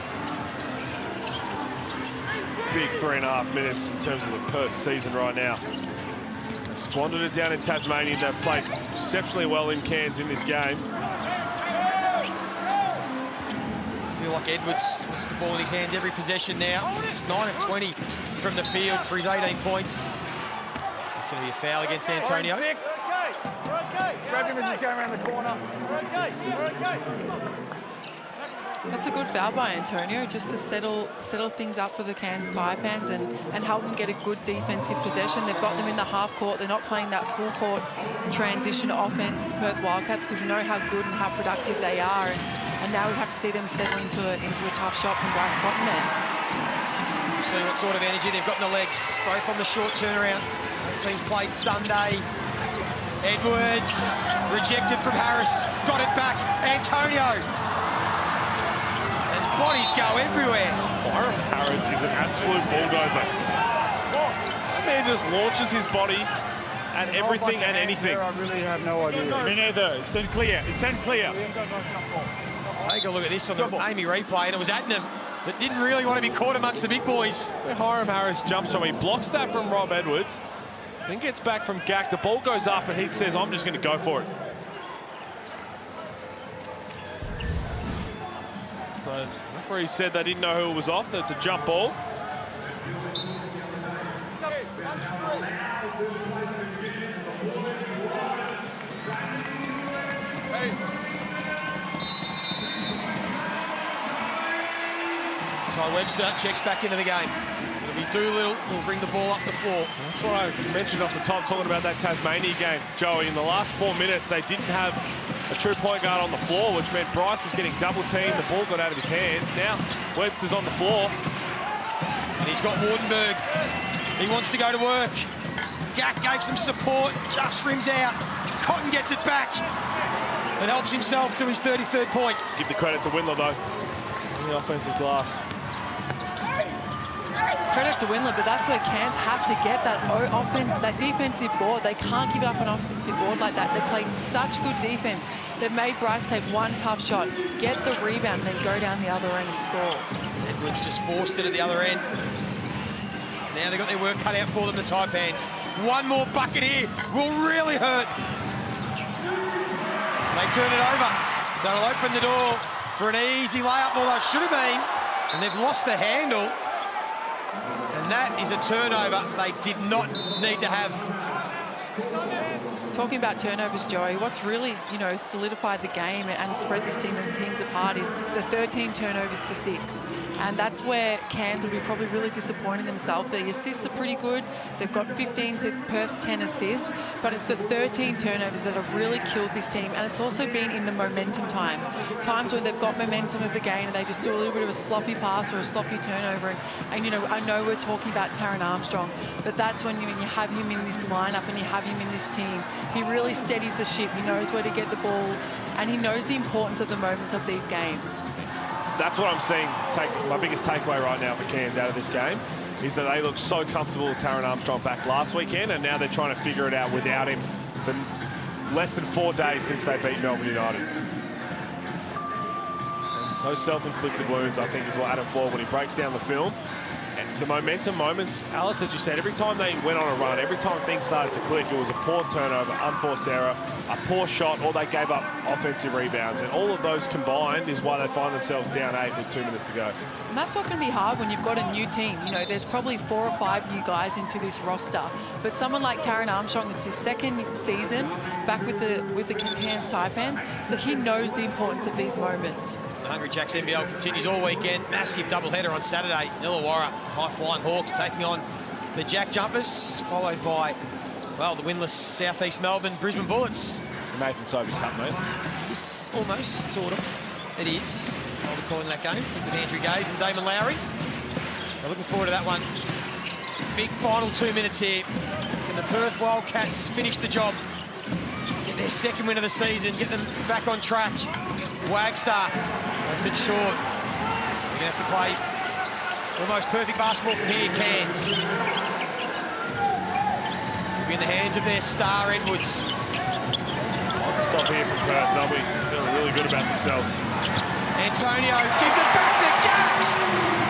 Big 3.5 minutes in terms of the Perth season right now. Squandered it down in Tasmania. They've played exceptionally well in Cairns in this game. I feel like Edwards wants the ball in his hands every possession now. He's 9 of 20 from the field for his 18 points. It's going to be a foul against Antonio. Okay. Grab him as he's going around the corner. That's a good foul by Antonio, just to settle things up for the Cairns Taipans and help them get a good defensive possession. They've got them in the half court. They're not playing that full court transition offense, the Perth Wildcats, because you know how good and how productive they are. And now we have to see them settle into a tough shot from Bryce Cotton there. See what sort of energy they've got in the legs, both on the short turnaround. The team's played Sunday. Edwards, rejected from Harris, got it back, Antonio. And bodies go everywhere. Byron Harris is an absolute bulldozer. That man just launches his body at everything and anything. I really have no idea. Me neither. It's in clear. It's in clear. Take a look at this on the Amy replay, and it was Adnam that didn't really want to be caught amongst the big boys. Where Hiram Harris jumps from, he blocks that from Rob Edwards, then gets back from Gak. The ball goes up and he says, I'm just going to go for it. So the referee said they didn't know who it was off. That's a jump ball. Ty Webster checks back into the game. It'll be Doolittle who'll bring the ball up the floor. That's what I mentioned off the top, talking about that Tasmania game, Joey. In the last 4 minutes, they didn't have a true point guard on the floor, which meant Bryce was getting double teamed. The ball got out of his hands. Now Webster's on the floor. And he's got Wardenberg. He wants to go to work. Gak gave some support, just rims out. Cotton gets it back and helps himself to his 33rd point. Give the credit to Windler, though, on the offensive glass. Credit to Windler, but that's where Cairns have to get that defensive board. They can't give it up an offensive board like that. They played such good defense. They've made Bryce take one tough shot, get the rebound, and then go down the other end and score. Edwards just forced it at the other end. Now they've got their work cut out for them, the Taipans. One more bucket here will really hurt. They turn it over, so it'll open the door for an easy layup, although it should have been. And they've lost the handle. And that is a turnover they did not need to have. Talking about turnovers, Joey, what's really, solidified the game and spread this teams apart is the 13 turnovers to 6. And that's where Cairns will be probably really disappointing themselves. The assists are pretty good. They've got 15 to Perth's 10 assists, but it's the 13 turnovers that have really killed this team. And it's also been in the momentum times when they've got momentum of the game and they just do a little bit of a sloppy pass or a sloppy turnover. And I know we're talking about Taran Armstrong, but that's when you have him in this lineup and you have him in this team. He really steadies the ship. He knows where to get the ball, and he knows the importance of the moments of these games. That's what I'm seeing. My biggest takeaway right now for Cairns out of this game is that they look so comfortable with Taran Armstrong back last weekend, and now they're trying to figure it out without him for less than 4 days since they beat Melbourne United. And those self-inflicted wounds, I think, is what Adam Ford, when he breaks down the film, and the momentum moments, Alice, as you said, every time they went on a run, every time things started to click, it was a poor turnover, unforced error, a poor shot, or they gave up offensive rebounds. And all of those combined is why they find themselves down 8 with 2 minutes to go. And that's what can be hard when you've got a new team. There's probably 4 or 5 new guys into this roster. But someone like Taran Armstrong, it's his second season back with the Cairns Taipans, so he knows the importance of these moments. The Hungry Jacks NBL continues all weekend. Massive doubleheader on Saturday. Illawarra, high-flying Hawks taking on the Jack Jumpers, followed by, the winless South East Melbourne Brisbane Bullets. It's the Nathan Sobey Cup, mate. It's almost, sort of. It is. I'll be calling that game with Andrew Gaze and Damon Lowry. So looking forward to that one. Big final 2 minutes here. Can the Perth Wildcats finish the job? Get their second win of the season, get them back on track. Wagstaff left it short. They're going to have to play almost perfect basketball from here, Cairns. It'll be in the hands of their star, Edwards. Stop here from Perth. They'll be feeling really good about themselves. Antonio gives it back to Gak,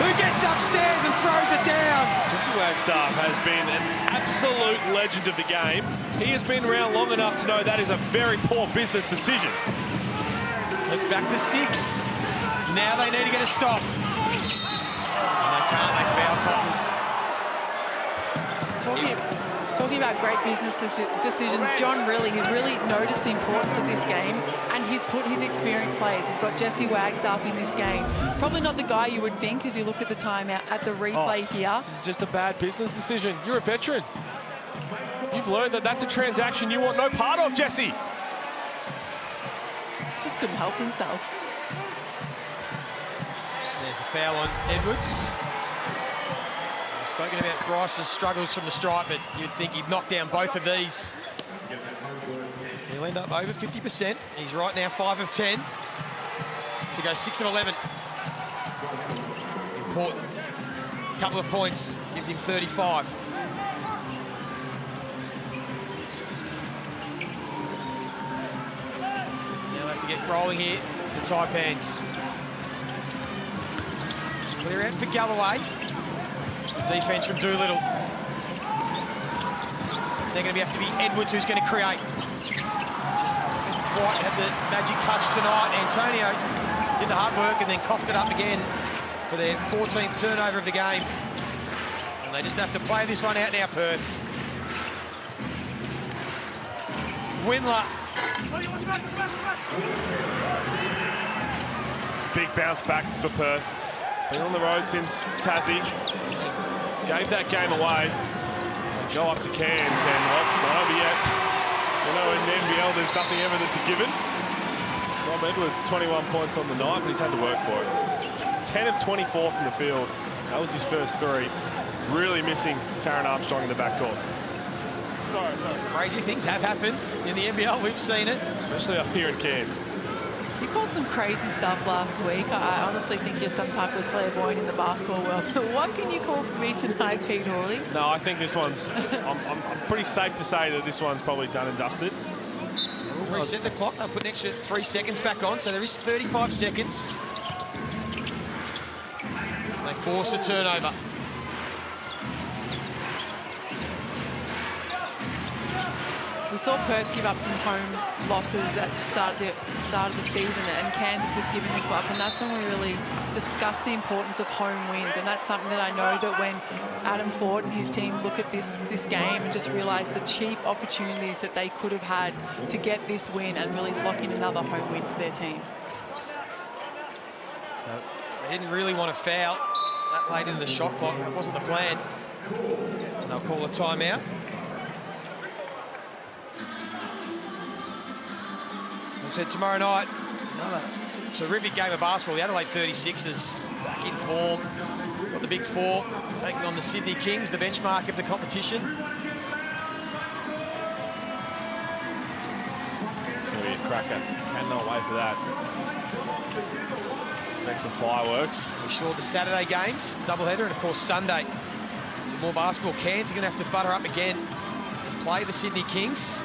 who gets gets upstairs and throws it down. Jesse Wagstaff has been an absolute legend of the game. He has been around long enough to know that is a very poor business decision. It's back to 6. Now they need to get a stop. And they can't, they foul Cotton. Talking about great business decisions, John he's really noticed the importance of this game, and he's put his experienced players. He's got Jesse Wagstaff in this game. Probably not the guy you would think as you look at the timeout at the replay here. This is just a bad business decision. You're a veteran. You've learned that that's a transaction you want no part of, Jesse. Just couldn't help himself. There's the foul on Edwards. We've spoken about Bryce's struggles from the stripe, but you'd think he'd knock down both of these. He'll end up over 50%. He's right now 5 of 10 to go 6 of 11. Important couple of points, gives him 35. Now they have to get rolling here, the Taipans. Clear out for Galloway. Defense from Doolittle. It's going to have to be Edwards who's going to create. Just doesn't quite have the magic touch tonight. Antonio did the hard work and then coughed it up again for their 14th turnover of the game. And they just have to play this one out now, Perth. Windler. Big bounce back for Perth. Been on the road since Tassie. Gave that game away. Go up to Cairns and it's not over yet. You know, in the NBL, there's nothing ever that's a given. Rob Edwards, 21 points on the night, but he's had to work for it. 10 of 24 from the field. That was his first 3. Really missing Taron Armstrong in the backcourt. Sorry. Crazy things have happened in the NBL. We've seen it. Especially up here in Cairns. You called some crazy stuff last week. I honestly think you're some type of clairvoyant in the basketball world. What can you call for me tonight, Pete Hawley? No, I think this one's... I'm pretty safe to say that this one's probably done and dusted. We'll reset the clock. They'll put an extra 3 seconds back on, so there is 35 seconds. They force a turnover. We saw Perth give up some home losses at the start of the season, and Cairns have just given this up, and that's when we really discuss the importance of home wins, and that's something that I know that when Adam Ford and his team look at this game and just realise the cheap opportunities that they could have had to get this win and really lock in another home win for their team. They didn't really want to foul that late into the shot clock. That wasn't the plan. And they'll call a timeout. I said tomorrow night, another terrific game of basketball. The Adelaide 36ers back in form. Got the Big 4 taking on the Sydney Kings, the benchmark of the competition. It's going to be a cracker. Cannot wait for that. Expect some fireworks. We saw the Saturday games, doubleheader, and of course Sunday. Some more basketball. Cairns are going to have to butter up again and play the Sydney Kings.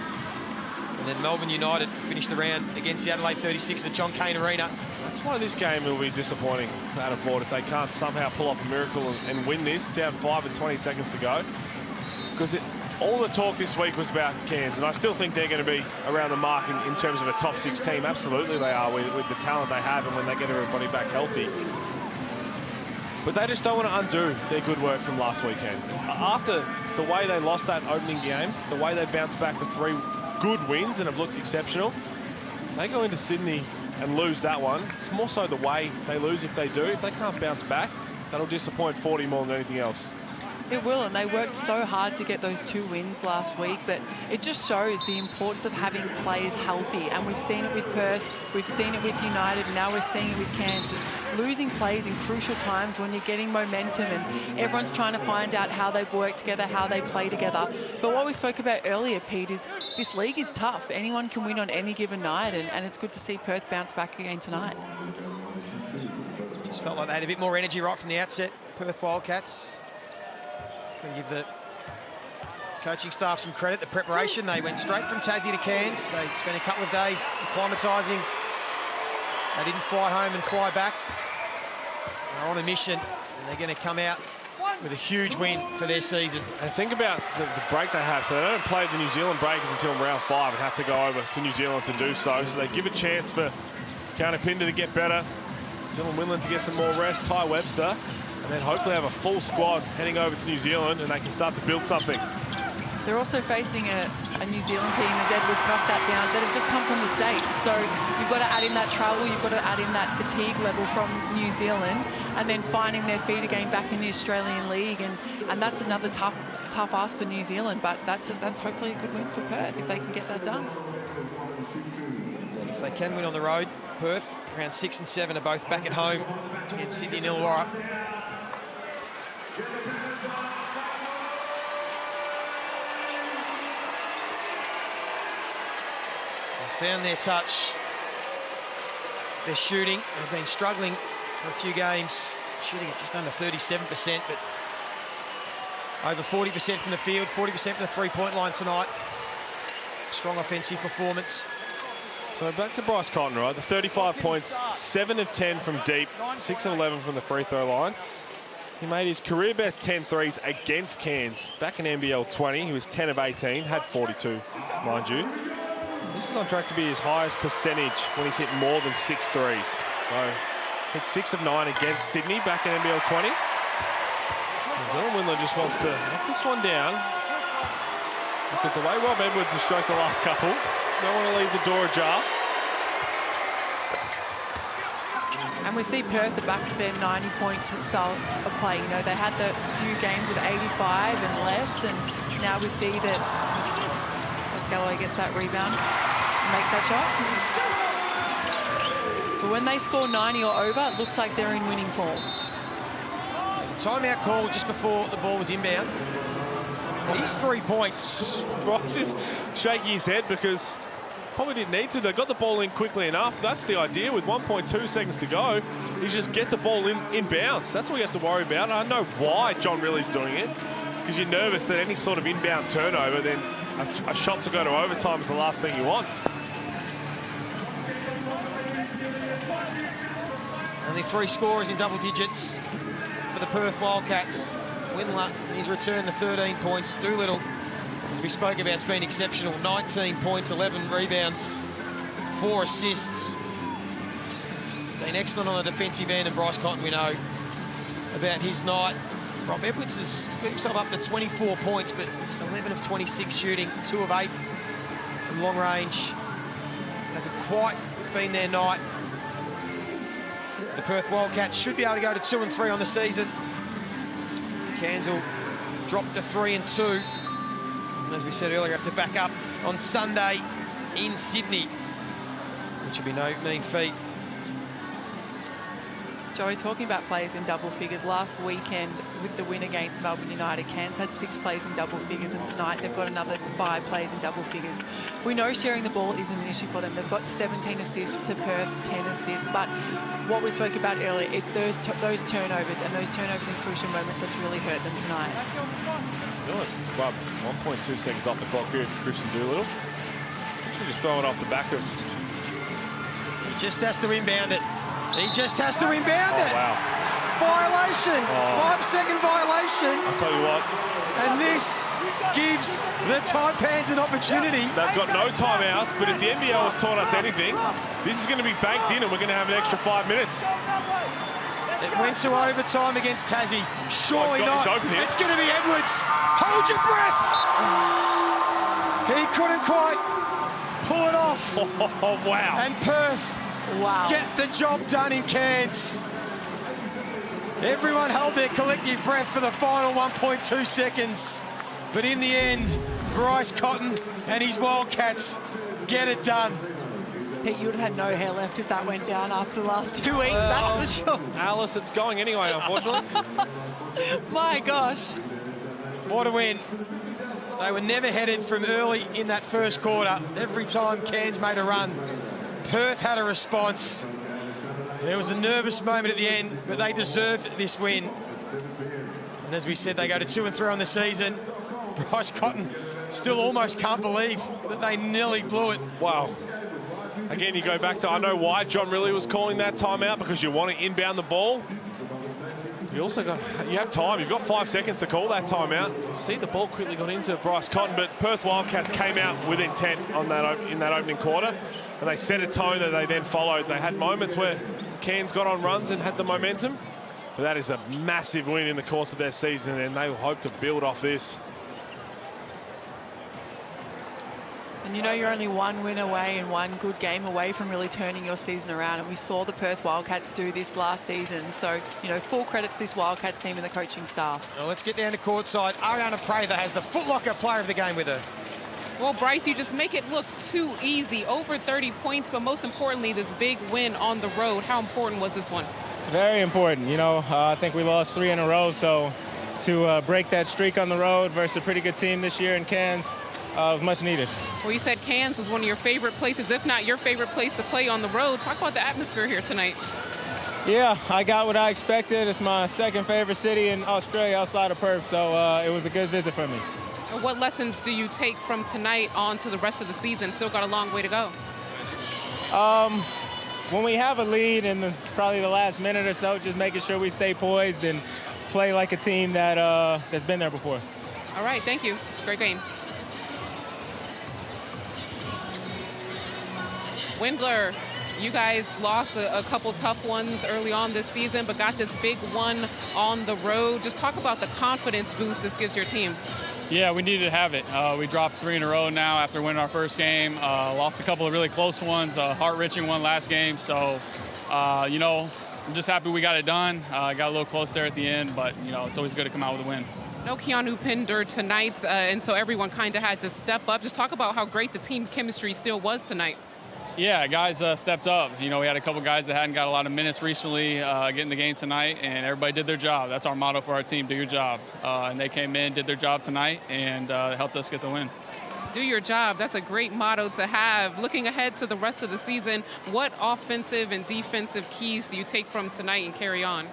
And then Melbourne United finished the round against the Adelaide 36 at John Cain Arena. That's why this game will be disappointing, Adam Ford, if they can't somehow pull off a miracle and win this, down 5 and 20 seconds to go. Because all the talk this week was about Cairns, and I still think they're going to be around the mark in terms of a top 6 team. Absolutely they are, with the talent they have and when they get everybody back healthy. But they just don't want to undo their good work from last weekend. After the way they lost that opening game, the way they bounced back for 3 good wins and have looked exceptional. If they go into Sydney and lose that one, it's more so the way they lose if they do. If they can't bounce back, that'll disappoint 40 more than anything else. It will, and they worked so hard to get those 2 wins last week, but it just shows the importance of having players healthy, and we've seen it with Perth, we've seen it with United, and now we're seeing it with Cairns, just losing plays in crucial times when you're getting momentum and everyone's trying to find out how they work together, how they play together. But what we spoke about earlier, Pete, is this league is tough. Anyone can win on any given night, and it's good to see Perth bounce back again tonight. Just felt like they had a bit more energy right from the outset, Perth Wildcats. Going to give the coaching staff some credit. The preparation, they went straight from Tassie to Cairns. They spent a couple of days acclimatising. They didn't fly home and fly back. They're on a mission. And they're going to come out with a huge win for their season. And think about the break they have. So they don't play the New Zealand Breakers until round 5 and have to go over to New Zealand to do so. So they give a chance for Counterpinder to get better, Dylan Winland to get some more rest, Ty Webster, and then hopefully have a full squad heading over to New Zealand and they can start to build something. They're also facing a New Zealand team, as Edwards knocked that down, that have just come from the States. So you've got to add in that travel, you've got to add in that fatigue level from New Zealand, and then finding their feet again back in the Australian League. And that's another tough ask for New Zealand, but that's hopefully a good win for Perth if they can get that done. And if they can win on the road, Perth, round 6 and 7 are both back at home against Sydney and Illawarra. Found their touch. They're shooting. They've been struggling for a few games, shooting at just under 37%, but over 40% from the field, 40% from the three-point line tonight. Strong offensive performance. So back to Bryce Cotton, right? The 35 points, 7 of 10 from deep, 6 of 11 from the free throw line. He made his career best 10 threes against Cairns. Back in NBL20, he was 10 of 18, had 42, mind you. This is on track to be his highest percentage when he's hit more than 6 threes. So hit 6 of 9 against Sydney back in NBL20. Dylan Winland just wants to knock this one down because the way Rob Edwards has stroked the last couple, don't want to leave the door ajar. And we see Perth are back to their 90-point style of play. You know, they had the few games of 85 and less, and now we see that as Galloway gets that rebound, makes that shot. But when they score 90 or over, it looks like they're in winning form. There's a timeout call just before the ball was inbound. And he's 3 points. Bryce is shaking his head because probably didn't need to. They got the ball in quickly enough. That's the idea with 1.2 seconds to go. Is just get the ball in bounds. That's what we have to worry about. And I know why John Riley's doing it, because you're nervous that any sort of inbound turnover, then a shot to go to overtime is the last thing you want. Only 3 scorers in double digits for the Perth Wildcats. Winler, he's returned the 13 points. Doolittle, as we spoke about, has been exceptional. 19 points, 11 rebounds, 4 assists. Been excellent on the defensive end, and Bryce Cotton, we know about his night. Rob Edwards has got himself up to 24 points, but just 11 of 26 shooting, 2 of 8 from long range. Hasn't quite been their night. The Perth Wildcats should be able to go to 2 and 3 on the season. Cairns will drop to 3 and 2. And as we said earlier, have to back up on Sunday in Sydney, which will be no mean feat. Joey, talking about players in double figures, last weekend with the win against Melbourne United, Cairns had 6 players in double figures, and tonight they've got another 5 players in double figures. We know sharing the ball isn't an issue for them. They've got 17 assists to Perth's 10 assists, but what we spoke about earlier, it's those turnovers, and those turnovers in crucial moments that's really hurt them tonight. Good. Well, 1.2 seconds off the clock here for Christian Doolittle. Should just throw it off the back of... He just has to inbound it. He just has to inbound it. Wow. Violation. 5-second violation. I'll tell you what. And this gives the Taipans an opportunity. They've got no timeouts, but if the NBL has taught us anything, this is going to be banked in and we're going to have an extra 5 minutes. It went to overtime against Tassie. Surely not. It's going to be Edwards. Hold your breath. He couldn't quite pull it off. Oh, wow. And Perth get the job done in Cairns. Everyone held their collective breath for the final 1.2 seconds. But in the end, Bryce Cotton and his Wildcats get it done. Pete, you would have had no hair left if that went down after the last 2 weeks, that's for sure. Alice, it's going anyway, unfortunately. My gosh. What a win. They were never headed from early in that first quarter. Every time Cairns made a run, Perth had a response. There was a nervous moment at the end, but they deserved this win. And as we said, they go to 2 and 3 on the season. Bryce Cotton still almost can't believe that they nearly blew it. Wow. Again, you go back to, I know why John Riley was calling that timeout, because you want to inbound the ball. You have time. You've got 5 seconds to call that timeout. You see the ball quickly got into Bryce Cotton, but Perth Wildcats came out with intent on that in that opening quarter, and they set a tone that they then followed. They had moments where Cairns got on runs and had the momentum, but that is a massive win in the course of their season, and they will hope to build off this. And you know you're only one win away and one good game away from really turning your season around. And we saw the Perth Wildcats do this last season. So, you know, full credit to this Wildcats team and the coaching staff. Well, let's get down to courtside. Ariana Prather has the Foot Locker player of the game with her. Well, Bryce, you just make it look too easy. Over 30 points, but most importantly, this big win on the road. How important was this one? Very important. You know, I think we lost 3 in a row. So to break that streak on the road versus a pretty good team this year in Cairns, was much needed. Well, you said Cairns was one of your favorite places, if not your favorite place to play on the road. Talk about the atmosphere here tonight. Yeah, I got what I expected. It's my second favorite city in Australia outside of Perth, so it was a good visit for me. What lessons do you take from tonight on to the rest of the season? Still got a long way to go. When we have a lead in probably the last minute or so, just making sure we stay poised and play like a team that's been there before. All right, thank you. Great game. Windler, you guys lost a couple tough ones early on this season, but got this big one on the road. Just talk about the confidence boost this gives your team. Yeah, we needed to have it. We dropped 3 in a row now after winning our first game. Lost a couple of really close ones, a heart-wrenching one last game. So, you know, I'm just happy we got it done. Got a little close there at the end, but, you know, it's always good to come out with a win. No Keanu Pinder tonight, and so everyone kind of had to step up. Just talk about how great the team chemistry still was tonight. Yeah, guys stepped up. You know, we had a couple guys that hadn't got a lot of minutes recently getting the game tonight, and everybody did their job. That's our motto for our team, do your job. And they came in, did their job tonight, and helped us get the win. Do your job. That's a great motto to have. Looking ahead to the rest of the season, what offensive and defensive keys do you take from tonight and carry on?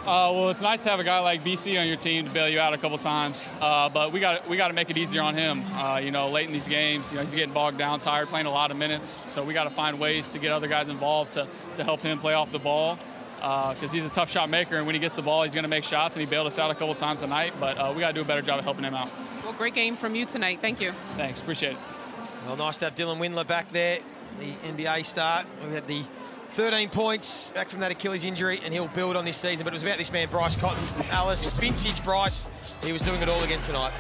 Well, it's nice to have a guy like BC on your team to bail you out a couple times, but we got to make it easier on him. You know, late in these games, you know, he's getting bogged down, tired, playing a lot of minutes. So we got to find ways to get other guys involved to help him play off the ball, because he's a tough shot maker, and when he gets the ball, he's going to make shots, and he bailed us out a couple times tonight. But we got to do a better job of helping him out. Well, great game from you tonight. Thank you. Thanks, appreciate it. Well, nice to have Dylan Windler back there, the NBA start. We had the 13 points back from that Achilles injury, and he'll build on this season. But it was about this man, Bryce Cotton. Alice, vintage Bryce. He was doing it all again tonight.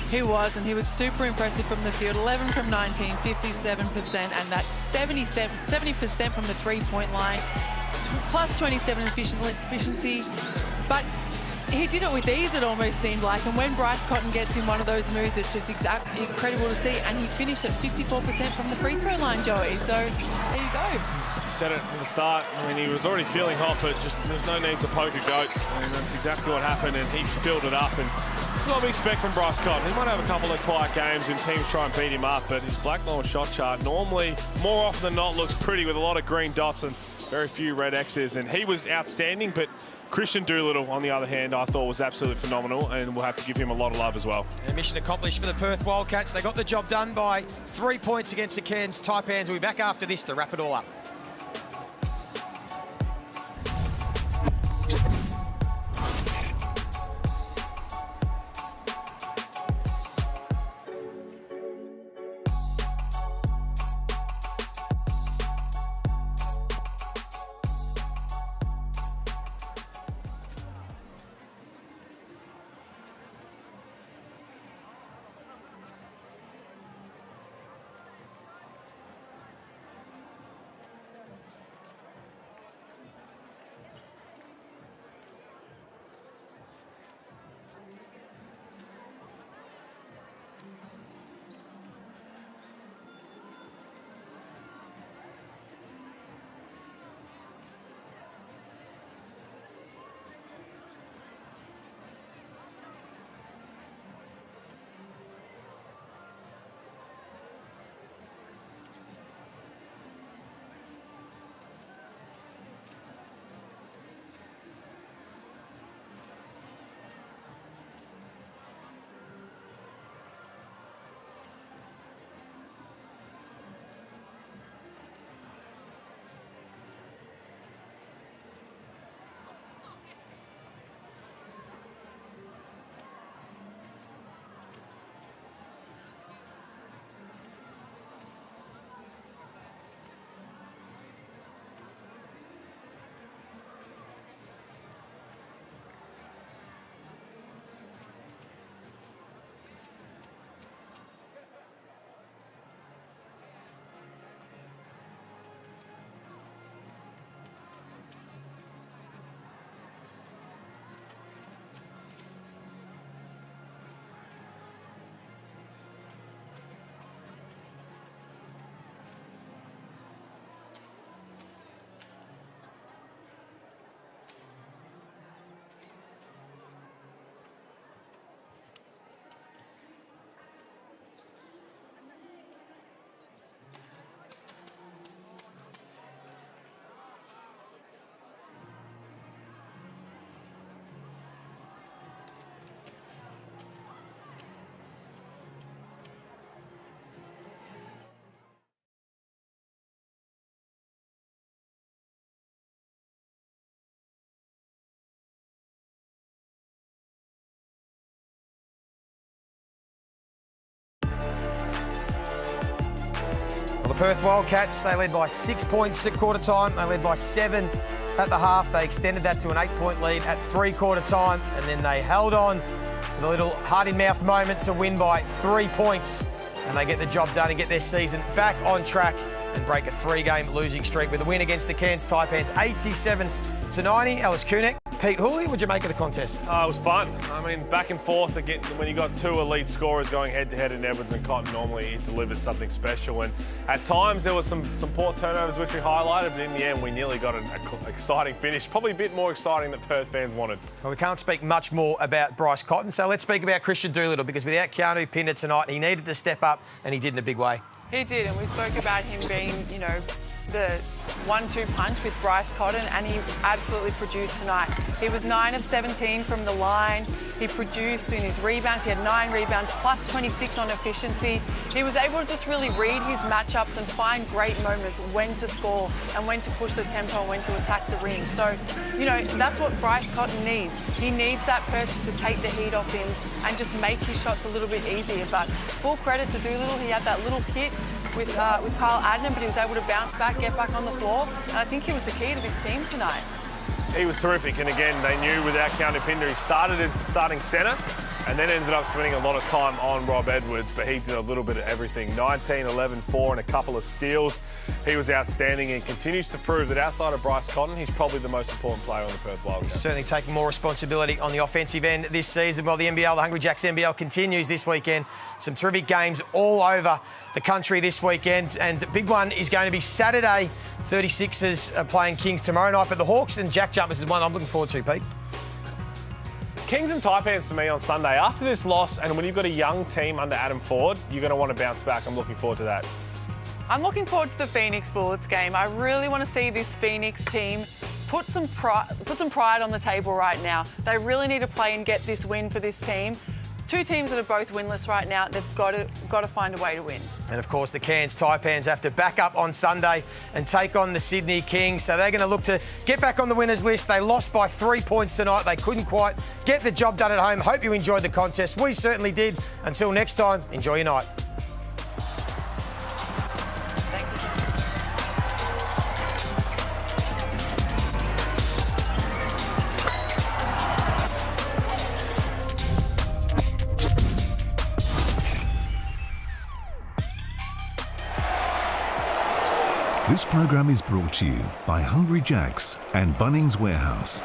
He was, and he was super impressive from the field. 11 from 19, 57%, and that's 70% from the three-point line, plus 27 efficiency. But he did it with ease, it almost seemed like. And when Bryce Cotton gets in one of those moves, it's just incredible to see. And he finished at 54% from the free throw line, Joey. So there you go. Said it from the start. I mean, he was already feeling hot, but just there's no need to poke a goat, and that's exactly what happened. And he filled it up, and this is what we expect from Bryce Cotton. He might have a couple of quiet games and teams try and beat him up, but his Blackmore shot chart normally, more often than not, looks pretty with a lot of green dots and very few red X's. And he was outstanding, but Christian Doolittle, on the other hand, I thought was absolutely phenomenal, and we'll have to give him a lot of love as well. And mission accomplished for the Perth Wildcats. They got the job done by 3 points against the Cairns Taipans. We'll be back after this to wrap it all up. Perth Wildcats, they led by 6 points at quarter time. They led by 7 at the half. They extended that to an 8-point lead at three-quarter time, and then they held on with a little heart-in-mouth moment to win by 3 points. And they get the job done and get their season back on track and break a 3-game losing streak with a win against the Cairns Taipans, 87-90. Alice Kunek, Pete Hooley, what'd you make of the contest? It was fun. I mean, back and forth again. When you got two elite scorers going head-to-head in Edwards and Cotton, normally it delivers something special. And at times there was some poor turnovers which we highlighted, but in the end we nearly got an exciting finish. Probably a bit more exciting than Perth fans wanted. Well, we can't speak much more about Bryce Cotton, so let's speak about Christian Doolittle, because without Keanu Pinder tonight, he needed to step up, and he did in a big way. He did, and we spoke about him being, you know, the 1-2 punch with Bryce Cotton, and he absolutely produced tonight. He was 9 of 17 from the line. He produced in his rebounds. He had 9 rebounds, plus 26 on efficiency. He was able to just really read his matchups and find great moments when to score and when to push the tempo and when to attack the ring. So, you know, that's what Bryce Cotton needs. He needs that person to take the heat off him and just make his shots a little bit easier. But full credit to Doolittle. He had that little hit with Kyle Adnan, but he was able to bounce back, get back on the floor, and I think he was the key to this team tonight. He was terrific, and again, they knew without Keanu Pinder, he started as the starting centre and then ended up spending a lot of time on Rob Edwards, but he did a little bit of everything. 19, 11, 4 and a couple of steals. He was outstanding and continues to prove that outside of Bryce Cotton, he's probably the most important player on the Perth Wildcats. He's certainly taking more responsibility on the offensive end this season. Well, the NBL, the Hungry Jacks NBL, continues this weekend. Some terrific games all over the country this weekend, and the big one is going to be Saturday. 36ers are playing Kings tomorrow night, but the Hawks and Jack Jumpers is one I'm looking forward to, Pete. Kings and Taipans for me on Sunday. After this loss, and when you've got a young team under Adam Ford, you're going to want to bounce back. I'm looking forward to that. I'm looking forward to the Phoenix Bullets game. I really want to see this Phoenix team put some pride on the table right now. They really need to play and get this win for this team. Two teams that are both winless right now, they've got to find a way to win. And of course, the Cairns Taipans have to back up on Sunday and take on the Sydney Kings. So they're going to look to get back on the winners list. They lost by 3 points tonight. They couldn't quite get the job done at home. Hope you enjoyed the contest. We certainly did. Until next time, enjoy your night. This program is brought to you by Hungry Jacks and Bunnings Warehouse.